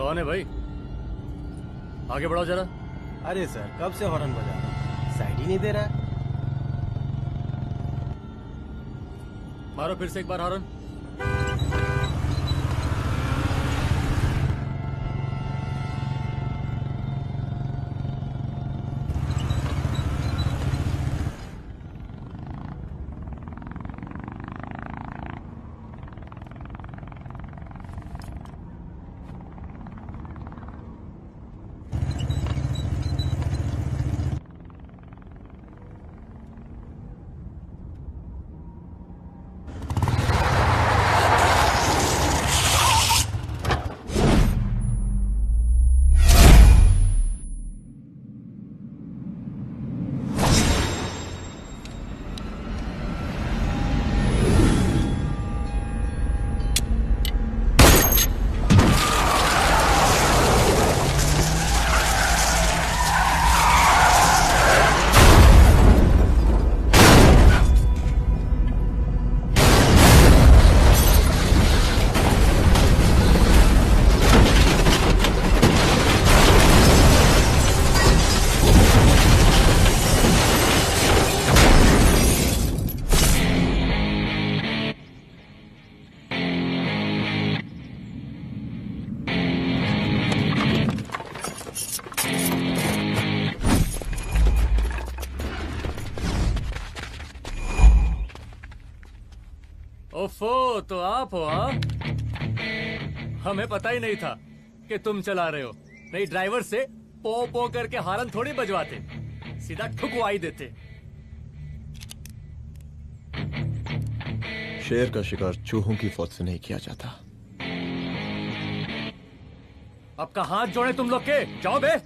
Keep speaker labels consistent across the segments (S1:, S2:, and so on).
S1: कौन है भाई? आगे बढ़ाओ जरा।
S2: अरे सर, कब से हॉर्न बजा रहा हूं, साइड ही नहीं दे रहा है।
S1: मारो फिर से एक बार हॉर्न। ओफो, तो आप हो? हाँ, हमें पता ही नहीं था कि तुम चला रहे हो। नहीं, ड्राइवर से पो पो करके हॉर्न थोड़ी बजवाते, सीधा ठुकवाई देते।
S3: शेर का शिकार चूहों की फौज से नहीं किया जाता।
S1: अब का हाथ जोड़े तुम लोग के, जाओ बे।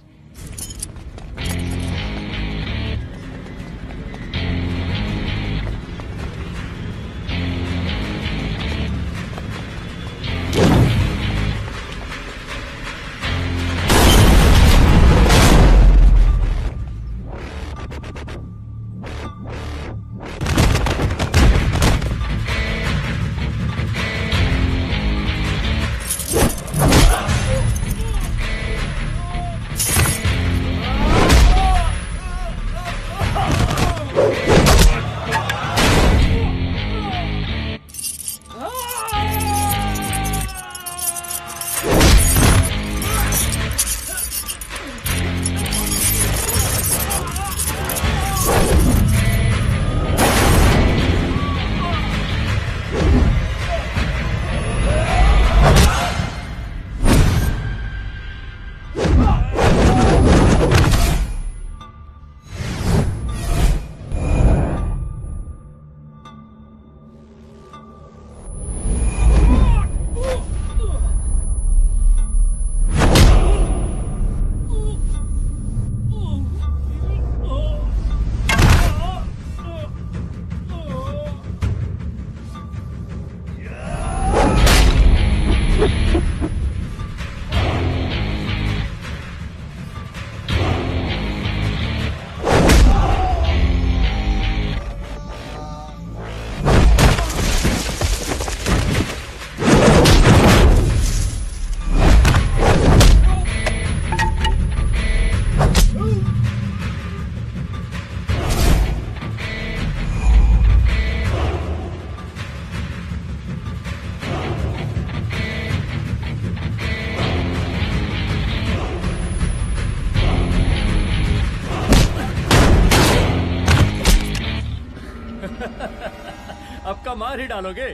S1: अब का मार ही डालोगे?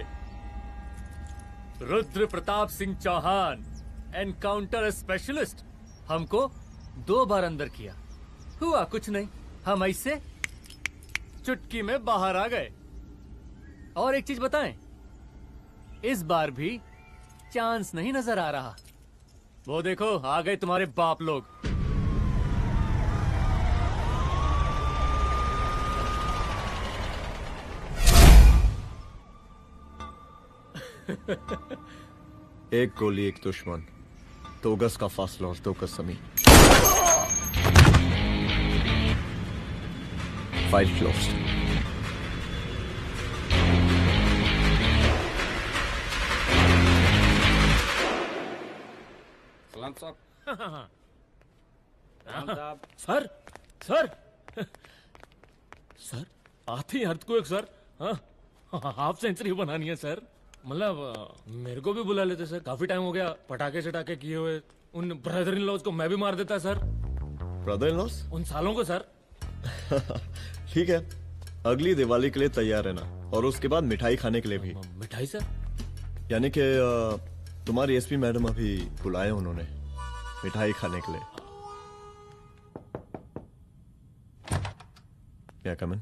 S1: रुद्र प्रताप सिंह चौहान, एनकाउंटर स्पेशलिस्ट, हमको 2 बार अंदर किया, हुआ कुछ नहीं। हम ऐसे चुटकी में बाहर आ गए। और एक चीज बताएं, इस बार भी चांस नहीं नजर आ रहा। वो देखो, आ गए तुम्हारे बाप लोग।
S3: एक गोली, एक दुश्मन, 2 गज का फासला और 2 गज जमीन। File closed.
S4: साहब।
S5: सर सर सर आते ही अर्थक्वेक सर। हाँ, हाफ सेंचुरी बनानी है सर। मतलब मेरे को भी बुला लेते सर, काफी टाइम हो गया पटाखे चटाके किए हुए। उन ब्रदर इन लॉज को मैं भी मार देता सर,
S3: ब्रदर इन लॉस?
S5: उन सालों को सर।
S3: ठीक है, अगली दिवाली के लिए तैयार रहना, और उसके बाद मिठाई खाने के लिए भी।
S5: मिठाई सर?
S3: यानी कि तुम्हारी एसपी मैडम अभी बुलाए उन्होंने मिठाई खाने के लिए। क्या कमन?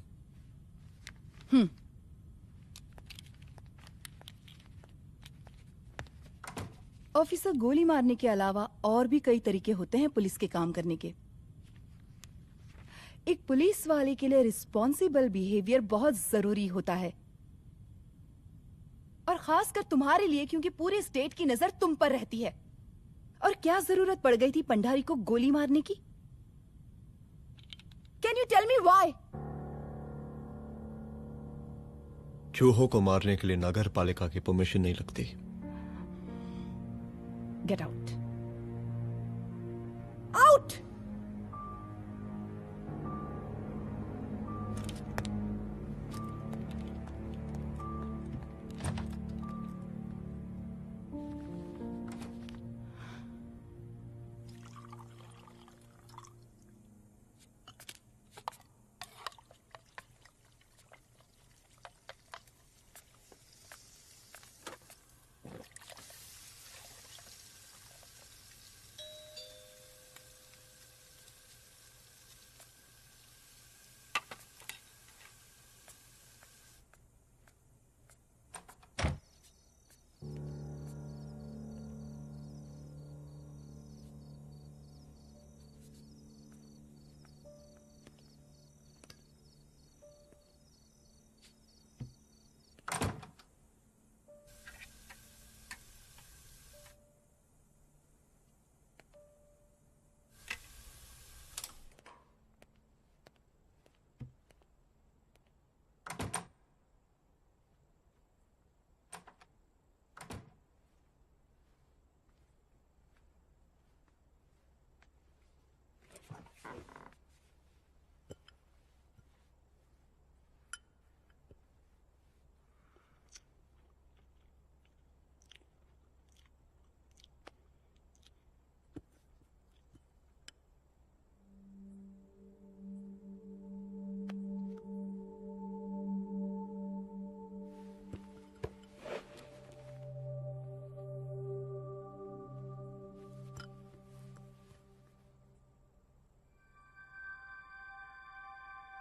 S6: ऑफिसर, गोली मारने के अलावा और भी कई तरीके होते हैं पुलिस के काम करने के। एक पुलिस वाले के लिए रिस्पॉन्सिबल बिहेवियर बहुत जरूरी होता है, और खासकर तुम्हारे लिए, क्योंकि पूरे स्टेट की नजर तुम पर रहती है। और क्या जरूरत पड़ गई थी पंडारी को गोली मारने की? Can you tell me why?
S3: चूहों को मारने के लिए नगर पालिका की परमिशन नहीं लगती।
S6: Get out, out.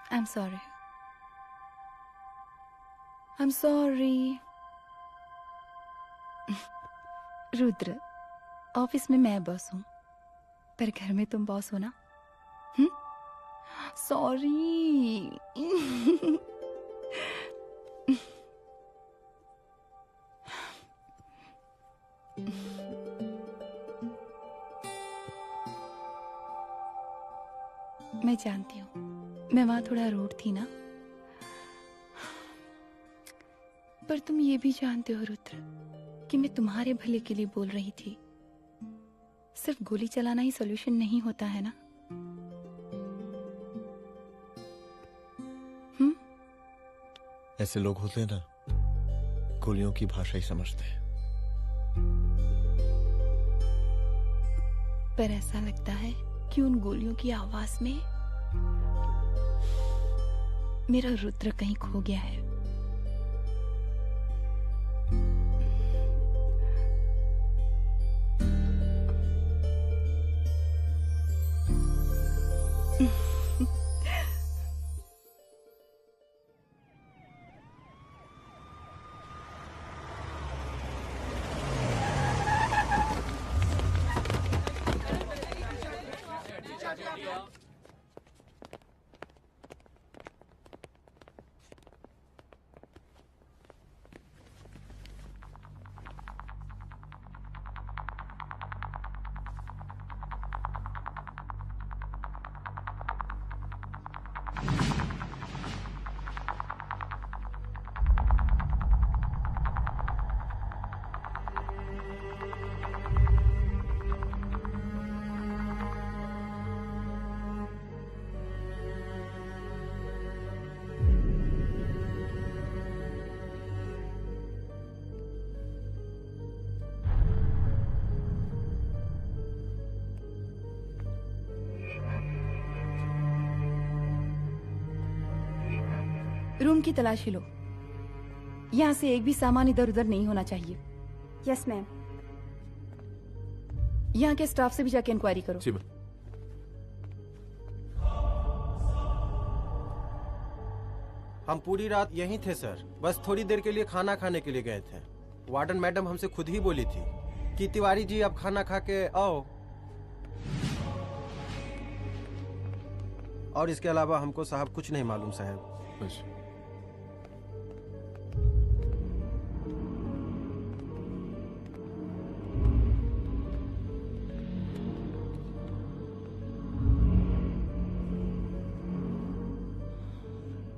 S6: I'm sorry. I'm sorry. Rudra, office में मैं बॉस हूँ, पर घर में तुम बॉस हो ना? सॉरी। मैं जानती हूँ, मैं वहां थोड़ा रूड थी ना, पर तुम ये भी जानते हो रुद्र कि मैं तुम्हारे भले के लिए बोल रही थी। सिर्फ गोली चलाना ही सॉल्यूशन नहीं होता है ना।
S3: ऐसे लोग होते हैं ना, गोलियों की भाषा ही समझते हैं।
S6: पर ऐसा लगता है कि उन गोलियों की आवाज में मेरा रुद्र कहीं खो गया है। रूम की तलाशी लो। यहाँ से एक भी सामान इधर उधर नहीं होना चाहिए।
S4: Yes ma'am.
S6: यहाँ के स्टाफ से भी जाके इंक्वायरी करो।
S7: जी मैम।
S2: हम पूरी रात यहीं थे सर, बस थोड़ी देर के लिए खाना खाने के लिए गए थे। वार्डन मैडम हमसे खुद ही बोली थी कि तिवारी जी अब खाना खा के आओ, और इसके अलावा हमको साहब कुछ नहीं मालूम साहब।
S7: बस।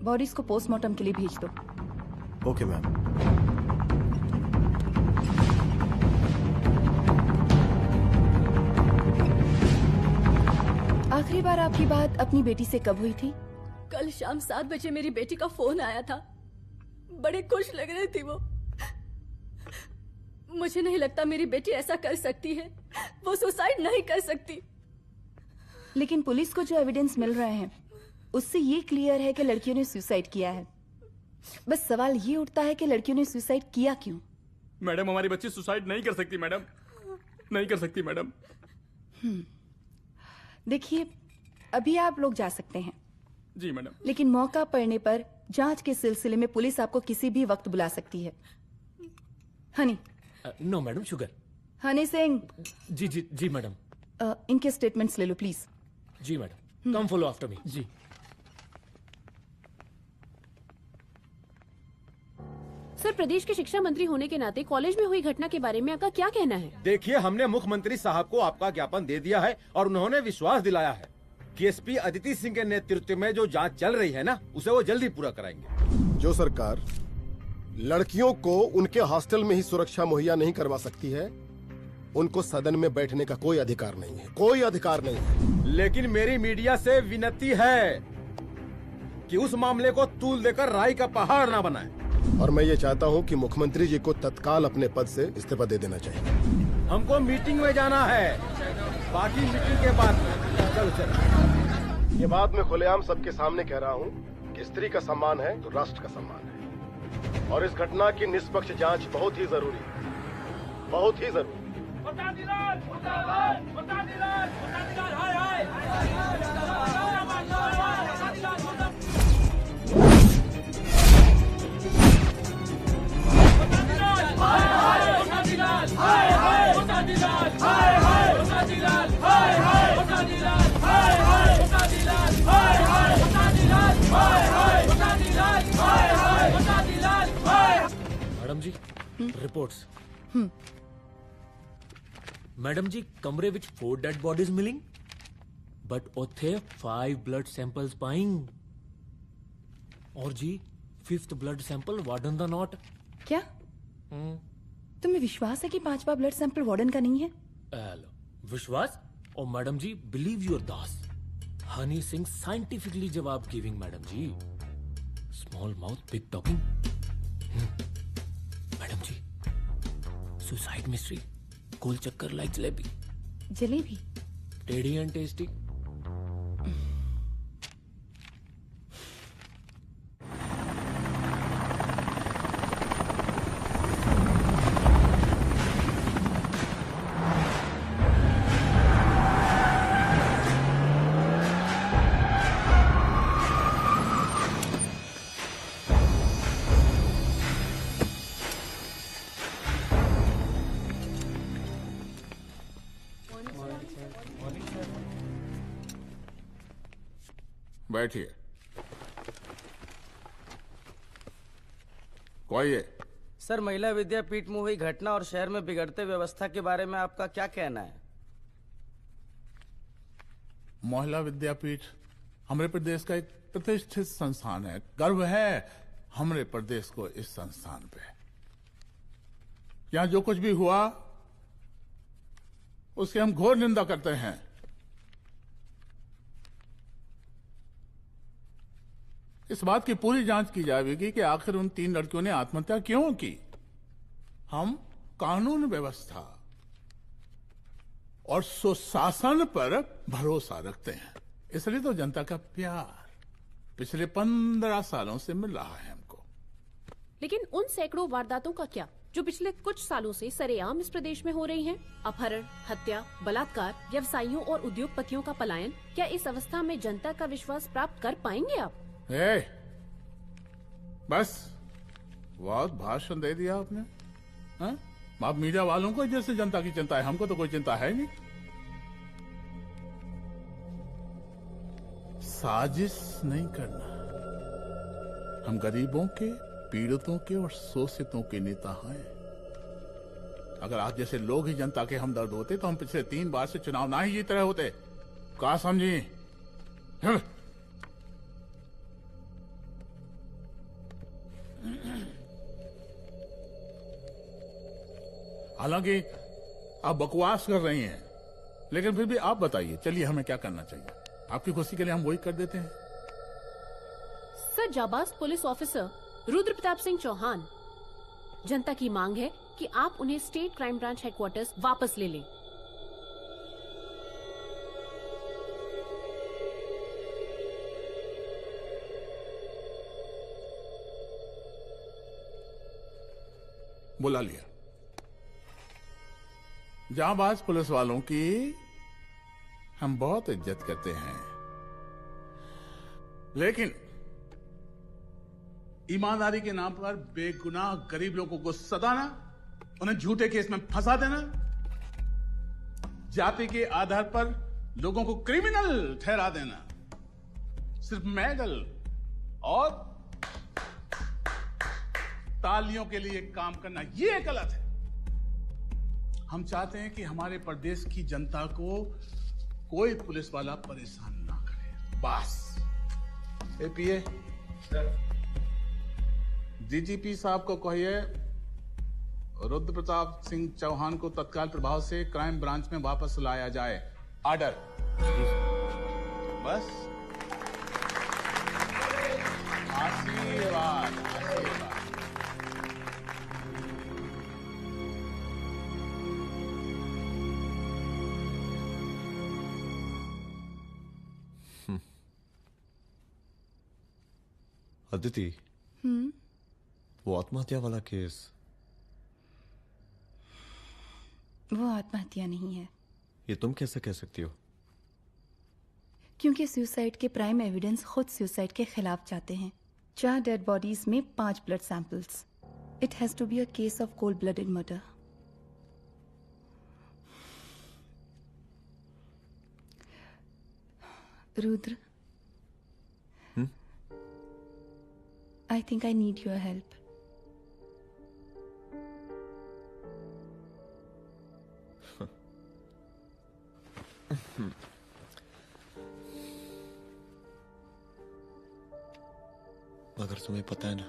S6: बॉडीज को पोस्टमार्टम के लिए भेज दो।
S2: Okay ma'am.
S6: आखिरी बार आपकी बात अपनी बेटी से कब हुई थी?
S8: कल शाम 7 बजे मेरी बेटी का फोन आया था। बड़ी खुश लग रही थी वो। मुझे नहीं लगता मेरी बेटी ऐसा कर सकती है। वो सुसाइड नहीं कर सकती।
S6: लेकिन पुलिस को जो एविडेंस मिल रहे हैं उससे ये क्लियर है कि लड़कियों ने सुसाइड किया है। बस सवाल ये उठता है कि लड़कियों ने सुसाइड किया क्यों?
S7: मैडम हमारी बच्ची सुसाइड नहीं कर सकती मैडम, नहीं कर सकती मैडम।
S6: देखिए, अभी आप लोग जा सकते हैं।
S7: जी मैडम।
S6: लेकिन मौका पड़ने पर जांच के सिलसिले में पुलिस आपको किसी भी वक्त बुला सकती है। Honey.
S5: No madam, sugar.
S6: Honey Singh.
S5: जी जी जी मैडम।
S6: इनके स्टेटमेंट्स ले लो प्लीज।
S5: जी madam, come follow after me. जी।
S8: सर, प्रदेश के शिक्षा मंत्री होने के नाते कॉलेज में हुई घटना के बारे में आपका क्या कहना है?
S9: देखिए, हमने मुख्यमंत्री साहब को आपका ज्ञापन दे दिया है और उन्होंने विश्वास दिलाया है कि एसपी अदिति सिंह के नेतृत्व में जो जांच चल रही है ना, उसे वो जल्दी पूरा कराएंगे।
S10: जो सरकार लड़कियों को उनके हॉस्टल में ही सुरक्षा मुहैया नहीं करवा सकती है, उनको सदन में बैठने का कोई अधिकार नहीं है, कोई अधिकार नहीं है।
S9: लेकिन मेरी मीडिया से विनती है कि उस मामले को तूल देकर राई का पहाड़ ना बनाए।
S10: और मैं ये चाहता हूँ कि मुख्यमंत्री जी को तत्काल अपने पद से इस्तीफा दे देना चाहिए।
S9: हमको मीटिंग में जाना है, बाकी मीटिंग के बाद। चलो चलो।
S10: ये बात मैं खुलेआम सबके सामने कह रहा हूँ कि स्त्री का सम्मान है तो राष्ट्र का सम्मान है, और इस घटना की निष्पक्ष जांच बहुत ही जरूरी है, बहुत ही जरूरी।
S5: मैडम जी, रिपोर्ट्स। मैडम जी, कमरे विच 4 डेड बॉडीज मिलिंग, बट उथे 5 ब्लड सैंपल्स पाइंग। और जी 5th ब्लड सैंपल वार्डन दा नॉट।
S6: क्या तुम्हें विश्वास है कि 5वां ब्लड सैंपल वार्डन का नहीं है?
S5: विश्वास? और मैडम जी, बिलीव योर दास। हनी सिंह साइंटिफिकली जवाब giving madam ji. Small mouth big talking. Madam ji, suicide mystery, गोल चक्कर लाइक जलेबी।
S6: जलेबी
S5: टेढ़ी एंड टेस्टी।
S11: बैठिए। कोई है?
S2: सर, महिला विद्यापीठ में हुई घटना और शहर में बिगड़ते व्यवस्था के बारे में आपका क्या कहना है?
S11: महिला विद्यापीठ हमारे प्रदेश का एक प्रतिष्ठित संस्थान है। गर्व है हमारे प्रदेश को इस संस्थान पे। यहाँ जो कुछ भी हुआ उसकी हम घोर निंदा करते हैं। इस बात की पूरी जांच की जाएगी कि आखिर उन 3 लड़कियों ने आत्महत्या क्यों की। हम कानून व्यवस्था और सुशासन पर भरोसा रखते हैं, इसलिए तो जनता का प्यार। पिछले 15 सालों से मिल रहा है हमको।
S4: लेकिन उन सैकड़ों वारदातों का क्या जो पिछले कुछ सालों से सरेआम इस प्रदेश में हो रही हैं? अपहरण, हत्या, बलात्कार, व्यवसायियों और उद्योगपतियों का पलायन। क्या इस अवस्था में जनता का विश्वास प्राप्त कर पाएंगे आप?
S11: बस बहुत भाषण दे दिया आपने। हाँ? आप मीडिया वालों को जैसे जनता की चिंता है, हमको तो कोई चिंता है नहीं। साजिश नहीं करना। हम गरीबों के, पीड़ितों के और शोषितों के नेता हैं। अगर आप जैसे लोग ही जनता के हमदर्द होते तो हम पिछले 3 बार से चुनाव ना ही जीत रहे होते। क्या समझी? हालांकि आप बकवास कर रही हैं, लेकिन फिर भी आप बताइए, चलिए हमें क्या करना चाहिए? आपकी खुशी के लिए हम वही कर देते हैं।
S4: सर, जाबाज पुलिस ऑफिसर रुद्र प्रताप सिंह चौहान, जनता की मांग है कि आप उन्हें स्टेट क्राइम ब्रांच हेडक्वार्टर्स वापस ले लें।
S11: बुला लिया। जाबाज पुलिस वालों की हम बहुत इज्जत करते हैं, लेकिन ईमानदारी के नाम पर बेगुनाह गरीब लोगों को सताना, उन्हें झूठे केस में फंसा देना, जाति के आधार पर लोगों को क्रिमिनल ठहरा देना, सिर्फ मेडल और तालियों के लिए काम करना, ये गलत है। हम चाहते हैं कि हमारे प्रदेश की जनता को कोई पुलिस वाला परेशान ना करे, बस। एपीए डीजीपी साहब को कहिए रुद्र प्रताप सिंह चौहान को तत्काल प्रभाव से क्राइम ब्रांच में वापस लाया जाए। ऑर्डर। बस। आशीर्वाद, आशीर्वाद।
S3: अदिति, वो आत्महत्या वाला केस,
S6: वो आत्महत्या नहीं है।
S3: ये तुम कैसे कह सकती हो?
S6: क्योंकि सुसाइड के प्राइम एविडेंस खुद सुसाइड के खिलाफ जाते हैं। 4 डेड बॉडीज में 5 blood samples. It has to be a case of cold blooded murder. Rudra, I think I need your help.
S3: मगर तुम्हें पता है ना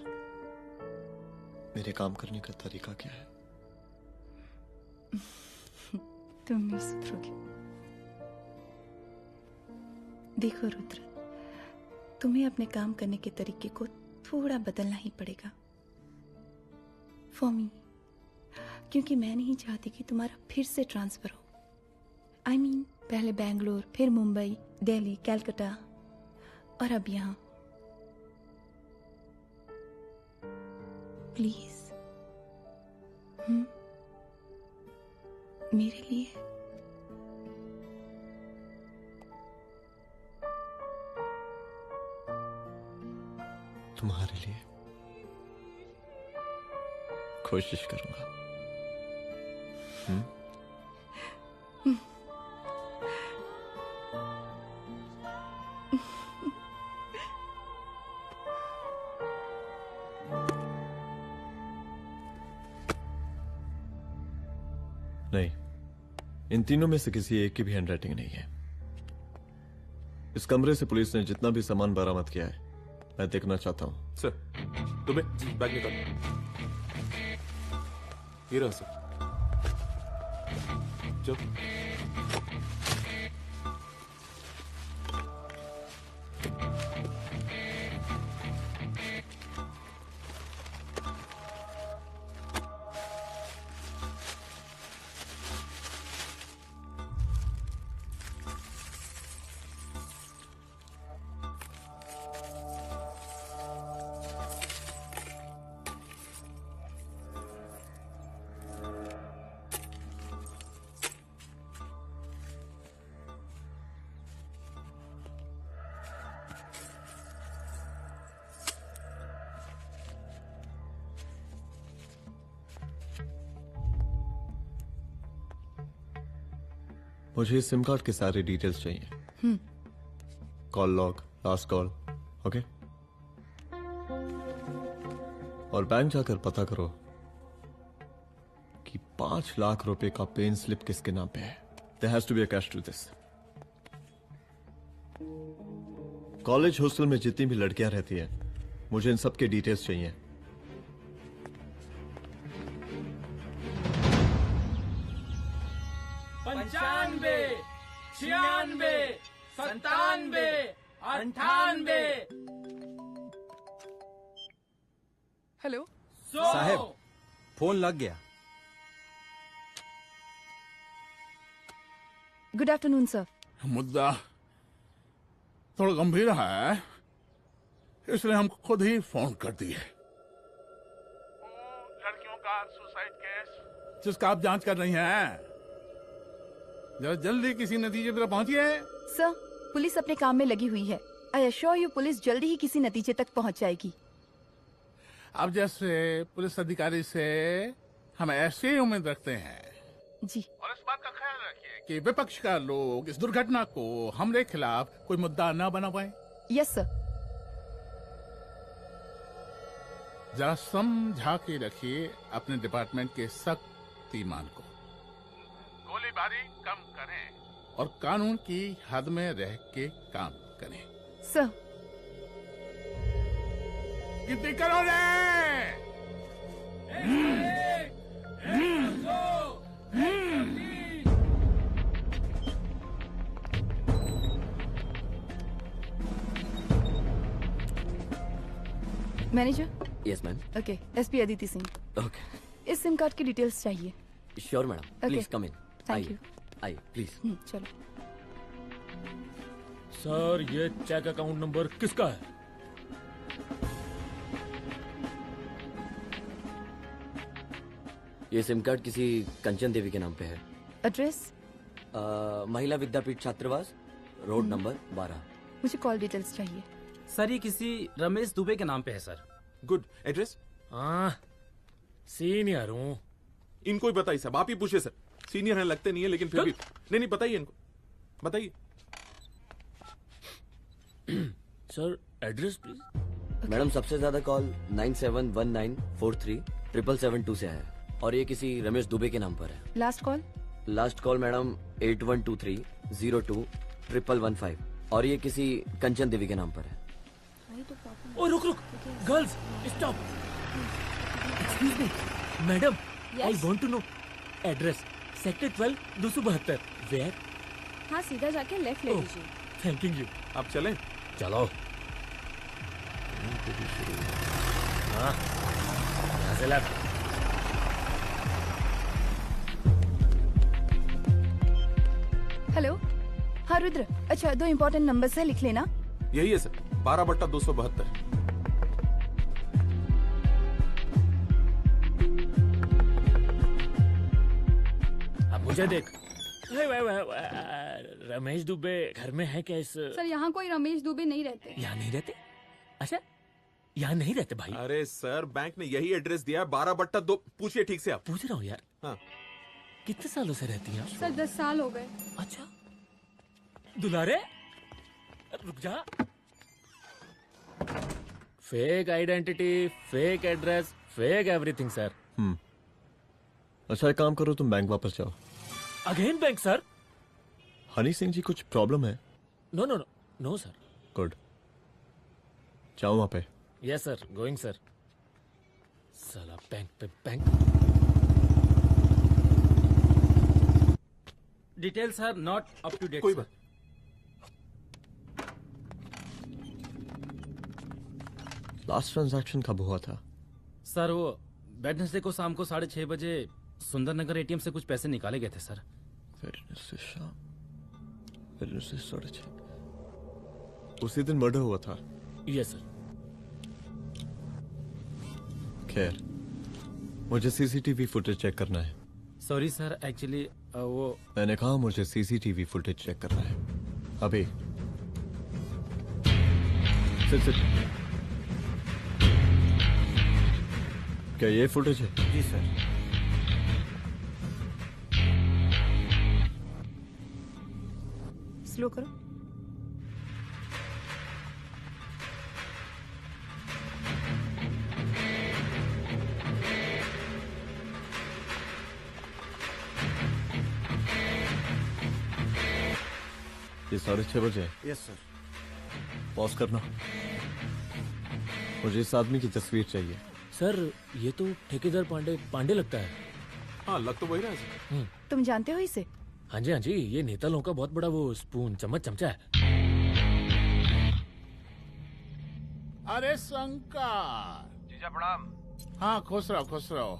S3: मेरे काम करने का तरीका क्या है?
S6: तुम नहीं सुधरोगे। देखो रुद्र, तुम्हें अपने काम करने के तरीके को थोड़ा बदलना ही पड़ेगा फॉर मी, क्योंकि मैं नहीं चाहती कि तुम्हारा फिर से ट्रांसफर हो। I mean, पहले बैंगलोर, फिर मुंबई, दिल्ली, कलकत्ता और अब यहां। प्लीज मेरे लिए।
S3: तुम्हारे लिए कोशिश करूंगा। नहीं, इन तीनों में से किसी एक की भी हैंडराइटिंग नहीं है। इस कमरे से पुलिस ने जितना भी सामान बरामद किया है मैं देखना चाहता हूं।
S7: सर, तुम्हें बैग निकाल। ये रहा सर। चल।
S3: मुझे इस सिम कार्ड के सारे डिटेल्स चाहिए। Call log, last call, okay? और बैंक जाकर पता करो कि 5 लाख रुपए का पेन स्लिप किसके नाम पे है। There has to be a cash to this. College hostel में जितनी भी लड़कियां रहती हैं, मुझे इन सब के डिटेल्स चाहिए।
S5: पंचानवे, 96, 97, 98।
S12: हेलो
S2: साहब, फोन लग गया।
S12: Good afternoon sir.
S11: मुद्दा थोड़ा गंभीर है, इसलिए हम खुद ही फोन कर दिए। लड़कियों का सुसाइड केस जिसका आप जांच कर रही हैं, जरा जल्दी किसी नतीजे पर पहुंचिए।
S12: सर, पुलिस अपने काम में लगी हुई है। आई अश्योर यू पुलिस जल्दी ही किसी नतीजे तक पहुंच जाएगी।
S11: आप जैसे पुलिस अधिकारी से हम ऐसी उम्मीद रखते हैं
S12: जी।
S11: और इस बात का ख्याल रखिए कि विपक्ष का लोग इस दुर्घटना को हमरे खिलाफ कोई मुद्दा न बना पाए।
S12: Yes sir.
S11: जरा समझा के रखिए अपने डिपार्टमेंट के शक्तिमान को। गोलीबारी कम करें और कानून की हद में रह के काम करें।
S12: सर।
S11: कितनी करो रे?
S12: Manager.
S13: Yes ma'am.
S12: Okay, SP Aditi Singh.
S13: Okay,
S12: इस सिम कार्ड की डिटेल्स चाहिए।
S13: Sure madam, please come in.
S12: Thank you.
S13: आइए प्लीज।
S12: चलो।
S5: सर, ये चेक अकाउंट नंबर किसका है?
S13: ये सिम कार्ड किसी कंचन देवी के नाम पे है।
S12: एड्रेस?
S13: महिला विद्यापीठ छात्रावास, रोड नंबर 12।
S12: मुझे कॉल डिटेल्स चाहिए।
S14: सर, ये किसी रमेश दुबे के नाम पे है सर।
S7: गुड। एड्रेस?
S5: हाँ, सीनियर हूँ।
S7: इनको ही बताइए साहब, आप ही पूछे सर। सीनियर है लगते नहीं है, लेकिन फिर भी नहीं बताइए इनको, बताइए।
S5: Sir, address please.
S13: मैडम, सबसे ज्यादा कॉल 9719437772 से आया है और ये किसी रमेश दुबे के नाम पर है।
S12: Last call?
S13: Last call madam 8123021115 और ये किसी कंचन देवी के नाम पर है।
S5: ओ रुक, girls stop. Excuse me madam, I want to know address. Sector 12 272। Where?
S8: हाँ, सीधा जाके लेफ्ट ले लीजिए।
S5: Thank you.
S7: आप चलें?
S5: चलो। हाँ, यहाँ से लेफ्ट।
S12: हेलो। हाँ रुद्र, अच्छा 2 इम्पोर्टेंट नंबर्स है, लिख लेना।
S7: यही है सर, 12/272।
S5: अब मुझे देख। रमेश दुबे घर में है क्या? इस
S8: सर, यहाँ कोई रमेश दुबे नहीं रहते।
S5: यहाँ नहीं रहते? अच्छा, यहाँ नहीं रहते भाई?
S7: अरे सर, बैंक ने यही एड्रेस दिया है, 12/2। पूछिए ठीक से आप।
S5: पूछ रहा हूँ यार।
S7: हाँ।
S5: कितने सालों से रहती हैं?
S8: सर, 10 साल हो गए।
S5: अच्छा, दुलारे रुक जा। Fake identity, fake address, fake everything sir.
S3: अच्छा, एक काम करो, तुम बैंक वापस जाओ।
S5: Again bank sir?
S3: Honey Singh ji, कुछ प्रॉब्लम है?
S5: No no no no sir.
S3: Good, जाओ वहां पे।
S5: Yes sir, going sir. साला बैंक पे bank.
S14: Details are not up to date.
S7: कोई बात।
S3: लास्ट ट्रांजैक्शन कब हुआ था?
S14: सर, वो वेडनेसडे को शाम को 6:30 बजे सुंदरनगर एटीएम से कुछ पैसे निकाले गए थे सर।
S3: वेडनेसडे शाम, वेडनेसडे 6:30। उसी दिन मर्डर हुआ था?
S5: Yes sir.
S3: खैर, मुझे सीसीटीवी फुटेज चेक करना है।
S14: सॉरी सर, एक्चुअली वो
S3: मैंने कहा मुझे सीसीटीवी फुटेज चेक करना है अभी। सिट। क्या ये फुटेज है?
S2: जी सर।
S12: स्लो करो।
S3: ये 6:30 बजे है।
S2: Yes sir.
S3: पॉज करना। मुझे इस आदमी की तस्वीर चाहिए।
S5: सर ये तो ठेकेदार पांडे लगता है।
S7: हाँ लग तो वही रहा है।
S12: तुम जानते हो इसे?
S5: हाँ जी, ये नेता लोगों का बहुत बड़ा वो स्पून चमचा है।
S11: अरे शंकर।
S15: जीजा प्रणाम।
S11: हाँ खुश रहो।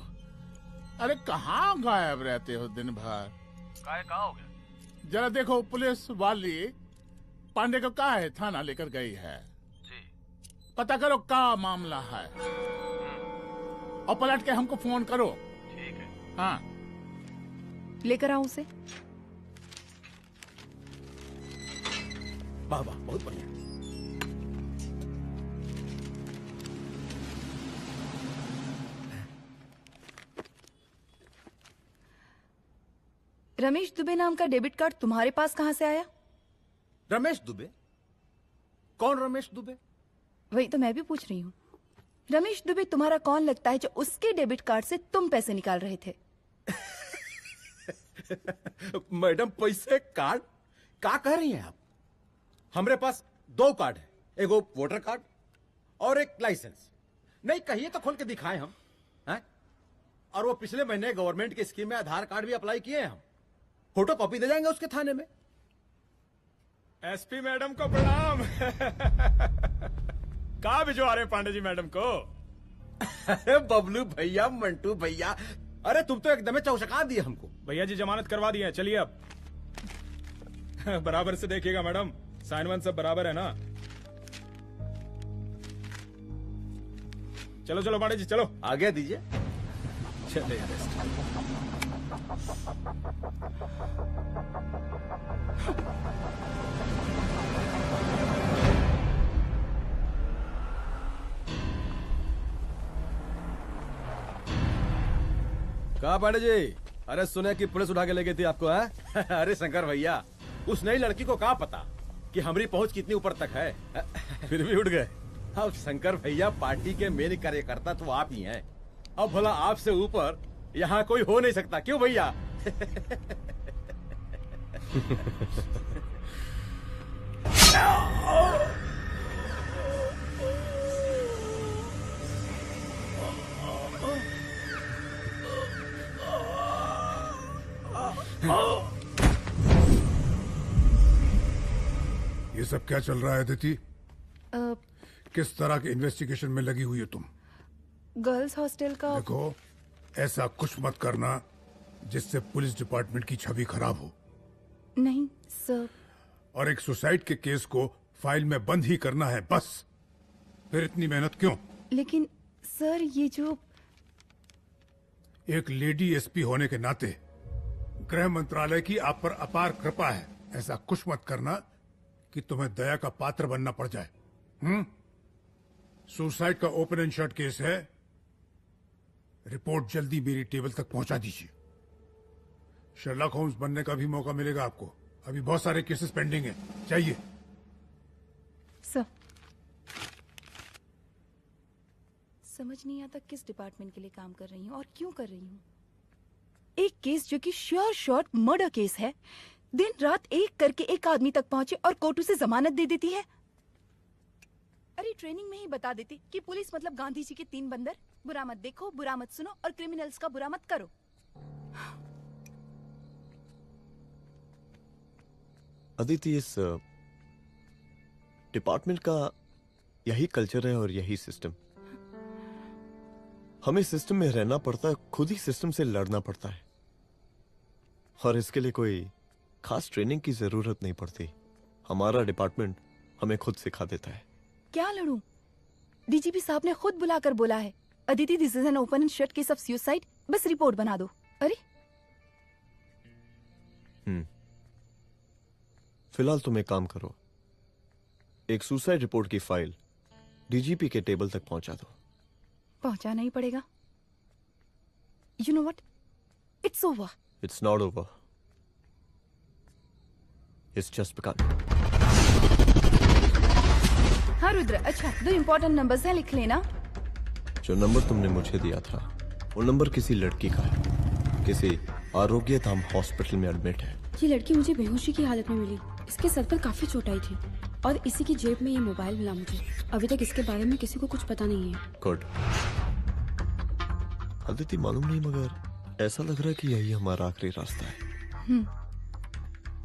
S11: अरे कहाँ गायब रहते हो दिन भर?
S15: कहाँ हो गया?
S11: जरा देखो, पुलिस वाली पांडे को कहा है थाना लेकर गई है।
S15: जी।
S11: पता करो क्या मामला है और पलट के हमको फोन करो।
S15: ठीक है।
S11: हाँ
S12: लेकर आओ उसे।
S9: वाह बहुत बढ़िया।
S12: रमेश दुबे नाम का डेबिट कार्ड तुम्हारे पास कहां से आया?
S9: रमेश दुबे? कौन रमेश दुबे?
S12: वही तो मैं भी पूछ रही हूँ। रमेश दुबे तुम्हारा कौन लगता है जो उसके डेबिट कार्ड से तुम पैसे निकाल रहे थे?
S9: मैडम पैसे कार्ड क्या कह रही हैं आप? हमारे पास 2 कार्ड है, एक वोटर कार्ड और एक लाइसेंस। नहीं कहिए तो खोल के दिखाएं हम हैं? और वो पिछले महीने गवर्नमेंट की स्कीम में आधार कार्ड भी अप्लाई किए हैं हम। फोटो कॉपी दे जाएंगे उसके थाने में।
S16: एसपी मैडम को प्रणाम। कहाँ भिजवा रहे पांडे जी मैडम को?
S9: अरे बबलू भैया, मंटू भैया, अरे तुम तो एकदम चौसका दिए हमको।
S16: भैया जी जमानत करवा दी है, चलिए अब। बराबर से देखिएगा मैडम, साइन वन सब बराबर है ना? चलो पांडे जी चलो।
S9: आगे दीजिए।
S16: चलिए।
S9: कहा पांडे जी? अरे सुने कि पुलिस उठा के ले गई थी आपको है? अरे शंकर भैया, उस नई लड़की को क्या पता कि हमारी पहुंच कितनी ऊपर तक है। फिर भी उठ गए। अब शंकर भैया, पार्टी के मेन कार्यकर्ता तो आप ही हैं। अब भला आपसे ऊपर यहाँ कोई हो नहीं सकता, क्यों भैया?
S17: ये सब क्या चल रहा है अदिति? किस तरह के इन्वेस्टिगेशन में लगी हुई है तुम?
S12: गर्ल्स हॉस्टल का।
S17: देखो, ऐसा कुछ मत करना जिससे पुलिस डिपार्टमेंट की छवि खराब हो।
S12: नहीं सर।
S17: और एक सुसाइड के केस को फाइल में बंद ही करना है बस। फिर इतनी मेहनत क्यों?
S12: लेकिन सर ये जो
S17: एक लेडी एसपी होने के नाते गृह मंत्रालय की आप पर अपार कृपा है। ऐसा कुछ मत करना कि तुम्हें दया का पात्र बनना पड़ जाए। सुसाइड का ओपन एंड शट केस है। रिपोर्ट जल्दी मेरी टेबल तक पहुंचा दीजिए। शर्लॉक होम्स बनने का भी मौका मिलेगा आपको। अभी बहुत सारे केसेस पेंडिंग हैं। चाहिए
S12: सर। समझ नहीं आता किस डिपार्टमेंट के लिए काम कर रही हूँ और क्यों कर रही हूँ। एक केस जो कि श्योर शॉट मर्डर केस है, दिन रात एक करके एक आदमी तक पहुंचे और कोर्ट उसे जमानत दे देती है। अरे ट्रेनिंग में ही बता देती कि पुलिस मतलब गांधी जी के 3 बंदर, बुरा मत देखो, बुरा मत सुनो और क्रिमिनल्स का बुरा मत करो।
S3: अदिति, इस डिपार्टमेंट का यही कल्चर है और यही सिस्टम। हमें सिस्टम में रहना पड़ता है, खुद ही सिस्टम से लड़ना पड़ता है। और इसके लिए कोई खास ट्रेनिंग की जरूरत नहीं पड़ती। हमारा डिपार्टमेंट हमें खुद सिखा देता है।
S12: क्या लड़ूं? डीजीपी साहब ने खुद बुलाकर बोला है, Aditi this is an open and shut case of suicide, बस रिपोर्ट बना दो। अरे
S3: फिलहाल तुम एक काम करो, एक सुसाइड रिपोर्ट की फाइल डीजीपी के टेबल तक पहुंचा दो।
S12: पहुंचाना ही पड़ेगा। You know what, it's over.
S3: It's not over. It's just begun.
S12: हाँ रुद्र, अच्छा 2 इम्पोर्टेंट नंबर्स हैं, लिख लेना।
S3: जो नंबर तुमने मुझे दिया था वो नंबर किसी लड़की का है, किसी आरोग्य धाम हॉस्पिटल में एडमिट है।
S18: ये लड़की मुझे बेहोशी की हालत में मिली। इसके सर पर काफी चोट आई थी और इसी की जेब में ये मोबाइल मिला मुझे। अभी तक इसके बारे में किसी को कुछ पता नहीं है।
S3: गुड। अदिति मालूम नहीं, मगर ऐसा लग रहा है कि यही हमारा आखिरी रास्ता है।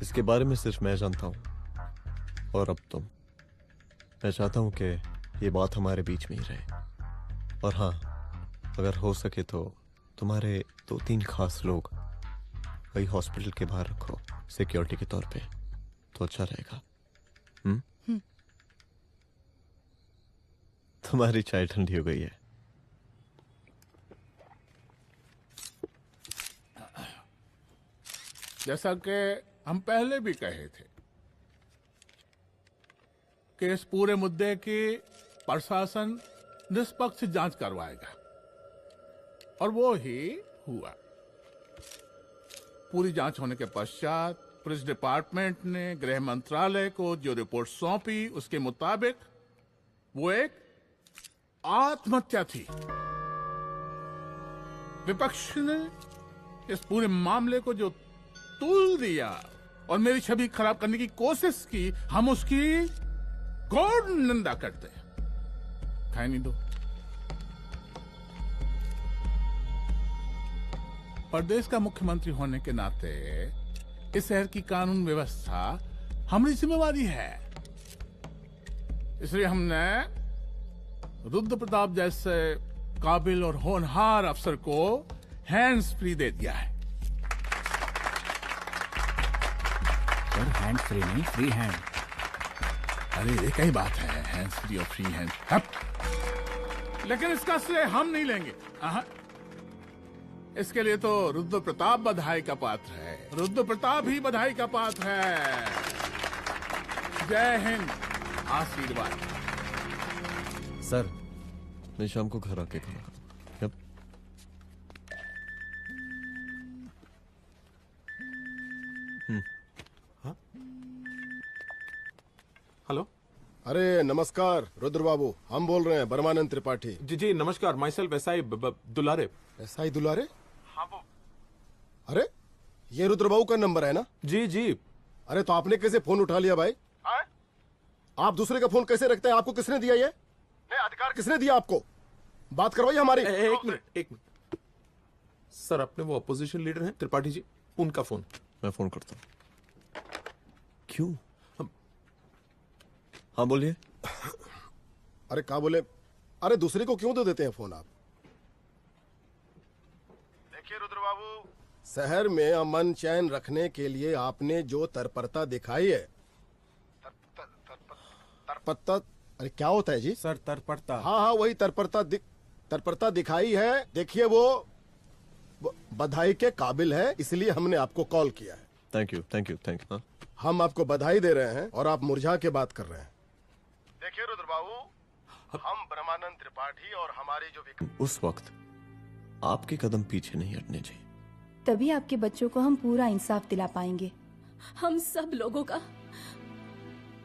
S3: इसके बारे में सिर्फ मैं जानता हूँ और अब तुम। मैं चाहता हूँ कि ये बात हमारे बीच में ही रहे। और हाँ, अगर हो सके तो तुम्हारे 2-3 खास लोग वही हॉस्पिटल के बाहर रखो सिक्योरिटी के तौर पे, तो अच्छा रहेगा। तुम्हारी चाय ठंडी हो गई है।
S11: जैसा कि हम पहले भी कहे थे कि इस पूरे मुद्दे की प्रशासन निष्पक्ष जांच करवाएगा, और वो ही हुआ। पूरी जांच होने के पश्चात पुलिस डिपार्टमेंट ने गृह मंत्रालय को जो रिपोर्ट सौंपी उसके मुताबिक वो एक आत्महत्या थी। विपक्ष ने इस पूरे मामले को जो तूल दिया और मेरी छवि खराब करने की कोशिश की, हम उसकी घोर निंदा करते हैं। खाए नहीं दो। प्रदेश का मुख्यमंत्री होने के नाते इस शहर की कानून व्यवस्था हमारी जिम्मेवारी है। इसलिए हमने रुद्र प्रताप जैसे काबिल और होनहार अफसर को हैंड्स फ्री दे दिया है।
S14: सर हैंड फ्री नहीं, फ्री हैंड।
S11: अरे ये कई बात है, हैंड्स फ्री और फ्री हैंड। लेकिन इसका श्रेय हम नहीं लेंगे। इसके लिए तो रुद्र प्रताप बधाई का पात्र है। रुद्र प्रताप ही बधाई का पात्र है। जय हिंद। आशीर्वाद।
S3: सर, मैं शाम को घर आके खाना। यप।
S7: हेलो।
S10: अरे नमस्कार रुद्र बाबू, हम बोल रहे हैं परमानंद त्रिपाठी।
S7: जी जी नमस्कार। My self SI Dulare.
S10: SI दुलारे? हाँ वो। अरे ये रुद्र बाबू का नंबर है ना?
S7: जी जी।
S10: अरे तो आपने कैसे फोन उठा लिया भाई? आप दूसरे का फोन कैसे रखते हैं? आपको किसने दिया ये अधिकार? किसने दिया आपको? बात करवाइए हमारी।
S7: एक मिनट। सर अपने वो अपोजिशन लीडर हैं त्रिपाठी जी, उनका फोन।
S3: मैं फोन करता हूँ। क्यों? हाँ बोलिए।
S10: अरे क्या बोले? अरे दूसरे को क्यों दे देते हैं फोन आप? देखिए रुद्र बाबू, शहर में अमन चैन रखने के लिए आपने जो तत्परता दिखाई है। तत्परता? अरे क्या होता है जी?
S2: सर तत्परता।
S10: हाँ हाँ वही तत्परता दिखाई है। देखिए वो बधाई के काबिल है, इसलिए हमने आपको कॉल किया है।
S3: Thank you.
S10: हम आपको बधाई दे रहे हैं और आप मुरझा के बात कर रहे हैं। देखिए रुद्र बाबू, हम ब्रह्मानंद त्रिपाठी और हमारी जो
S3: उस वक्त आपके कदम पीछे नहीं हटने चाहिए।
S12: तभी आपके बच्चों को हम पूरा इंसाफ दिला पाएंगे।
S8: हम सब लोगों का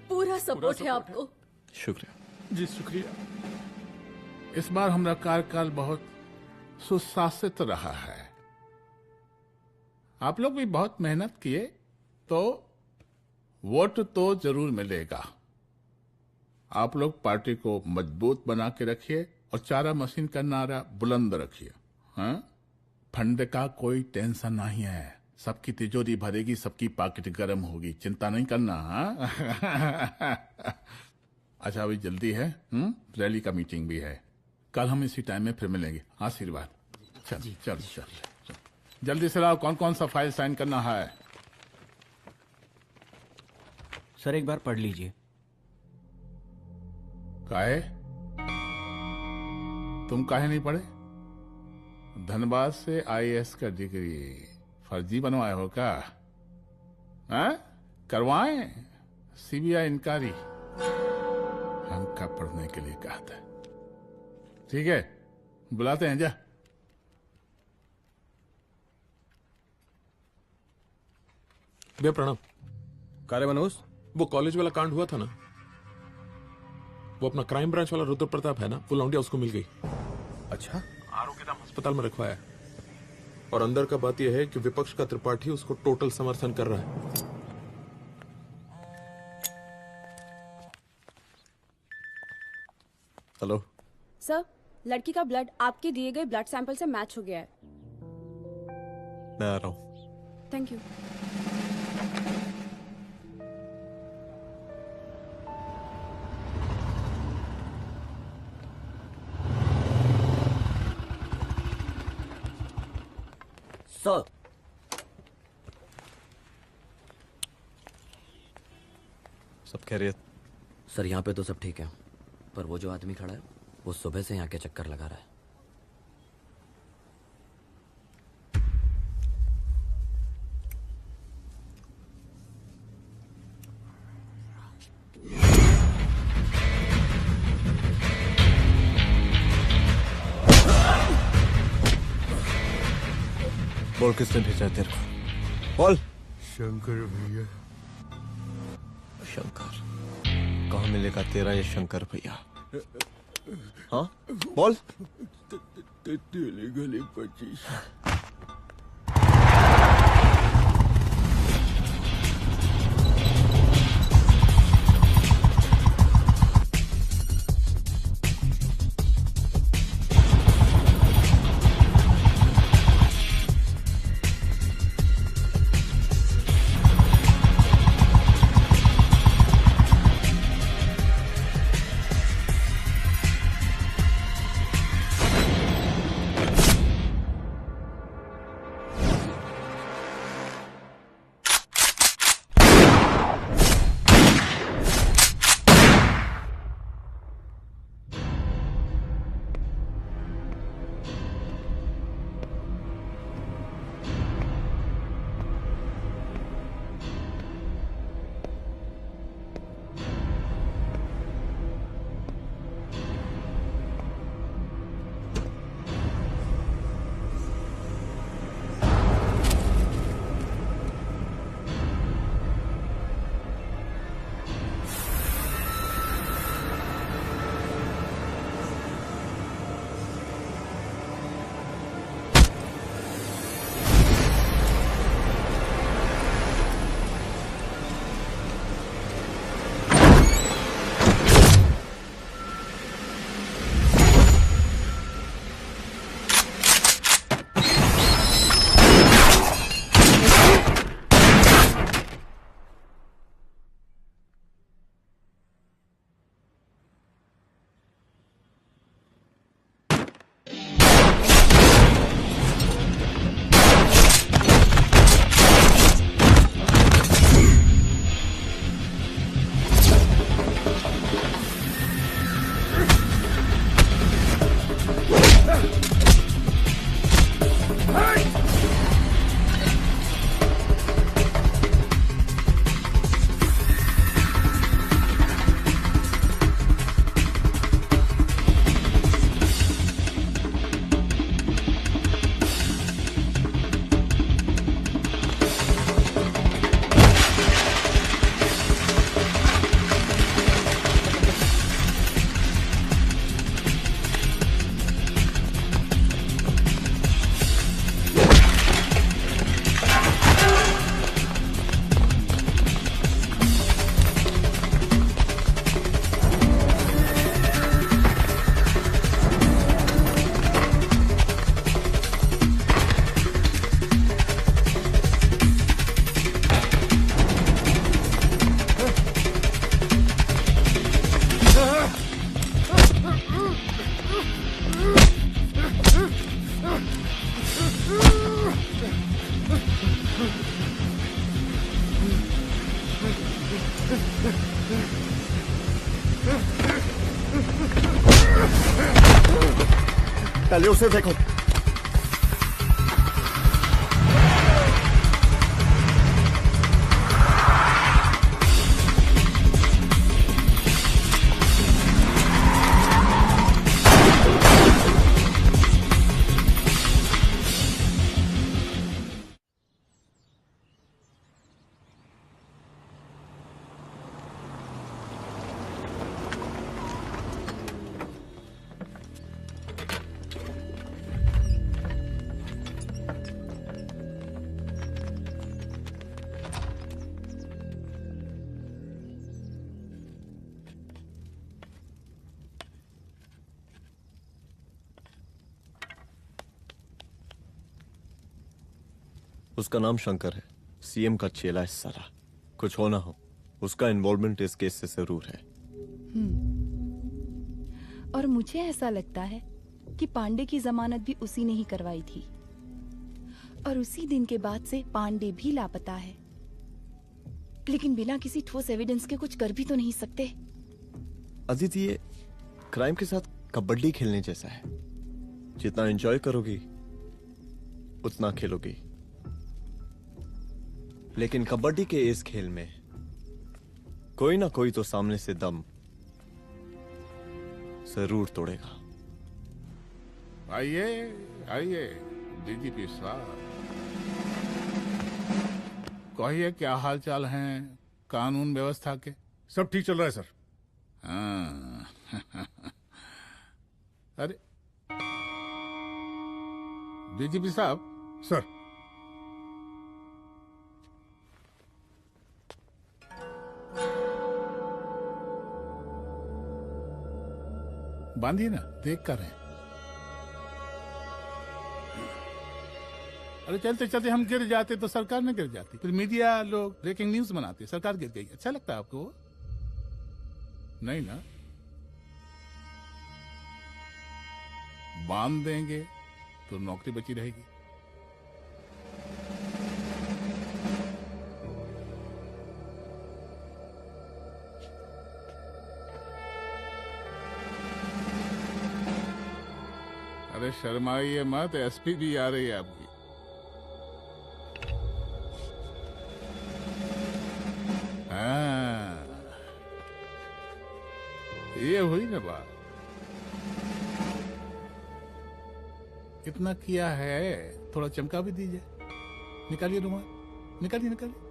S8: पूरा सपोर्ट है आपको।
S3: शुक्रिया
S11: जी, शुक्रिया। इस बार हमारा कार्यकाल बहुत सुशासित रहा है। आप लोग भी बहुत मेहनत किए, तो वोट तो जरूर मिलेगा। आप लोग पार्टी को मजबूत बना के रखिए और चारा मशीन का नारा बुलंद रखिए। हाँ, फंड का कोई टेंशन नहीं है। सबकी तिजोरी भरेगी, सबकी पॉकेट गर्म होगी, चिंता नहीं करना। हाँ? अच्छा अभी जल्दी है, रैली का मीटिंग भी है। कल हम इसी टाइम में फिर मिलेंगे। आशीर्वाद। चल जल्दी से लाओ, कौन कौन सा फाइल साइन करना है?
S14: सर एक बार पढ़ लीजिए।
S11: काहे? तुम काहे नहीं पढ़े? धनबाद से आईएएस का डिग्री फर्जी बनवाए हो क्या? करवाएं सीबीआई इंक्वायरी। हमका पढ़ने के लिए कहा था। ठीक है, बुलाते हैं जा।
S7: भैया प्रणाम।
S9: कार्य मनोज,
S7: वो कॉलेज वाला कांड हुआ था ना, वो अपना क्राइम ब्रांच वाला रुद्र प्रताप है ना, वो लौंडिया उसको मिल गई।
S9: अच्छा।
S7: आरोग्य धाम अस्पताल में रखवाया है। और अंदर का बात यह है कि विपक्ष का त्रिपाठी उसको टोटल समर्थन कर रहा है।
S3: हेलो
S18: सर, लड़की का ब्लड आपके दिए गए ब्लड सैंपल से मैच हो गया है।
S3: मैं आ रहा हूँ।
S18: Thank you.
S13: सर,
S3: सब खैरियत?
S13: सर यहाँ पे तो सब ठीक है, पर वो जो आदमी खड़ा है वो सुबह से यहाँ के चक्कर लगा रहा है।
S3: बोल किसने भेजा है तेरे को? बोल।
S17: शंकर भैया।
S3: शंकर? कहाँ मिलेगा तेरा ये शंकर भैया? हाँ बोल।
S17: गली 25।
S3: पहले उसे देखो। उसका नाम शंकर है, सीएम का चेला है सारा। कुछ हो ना हो, उसका इन्वॉल्वमेंट इस केस से जरूर है।
S12: और मुझे ऐसा लगता है कि पांडे की जमानत भी उसी ने ही करवाई थी, और उसी दिन के बाद से पांडे भी लापता है। लेकिन बिना किसी ठोस एविडेंस के कुछ कर भी तो नहीं सकते।
S3: अदिति, ये क्राइम के साथ कबड्डी खेलने जैसा है। जितना एंजॉय करोगी उतना खेलोगी, लेकिन कबड्डी के इस खेल में कोई ना कोई तो सामने से दम जरूर तोड़ेगा।
S11: आइए आइए डीजीपी साहब, कहिए क्या हाल चाल हैं कानून व्यवस्था के?
S17: सब ठीक चल रहा है सर।
S11: हाँ। अरे डीजीपी साहब।
S17: सर।
S11: बांधिए ना, देख कर हैं। अरे चलते चलते हम गिर जाते तो सरकार न गिर जाती, फिर मीडिया लोग ब्रेकिंग न्यूज बनाते, सरकार गिर गई। अच्छा लगता है आपको? नहीं ना? बांध देंगे तो नौकरी बची रहेगी। अरे शर्माइए मत, एसपी भी आ रही है आपकी। हाँ, ये हुई ना बात। कितना किया है, थोड़ा चमका भी दीजिए। निकालिए रुमाल, निकालिए निकालिए।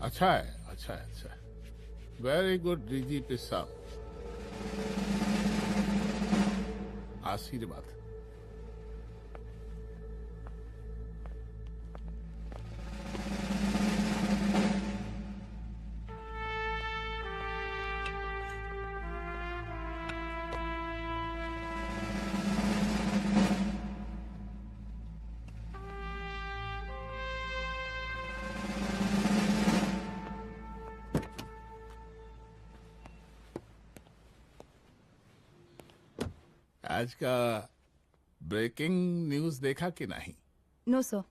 S11: अच्छा है, अच्छा है, अच्छा है। वेरी गुड डीजीपी साहब, आशीर्वाद। आज का ब्रेकिंग न्यूज देखा कि नहीं?
S12: No sir.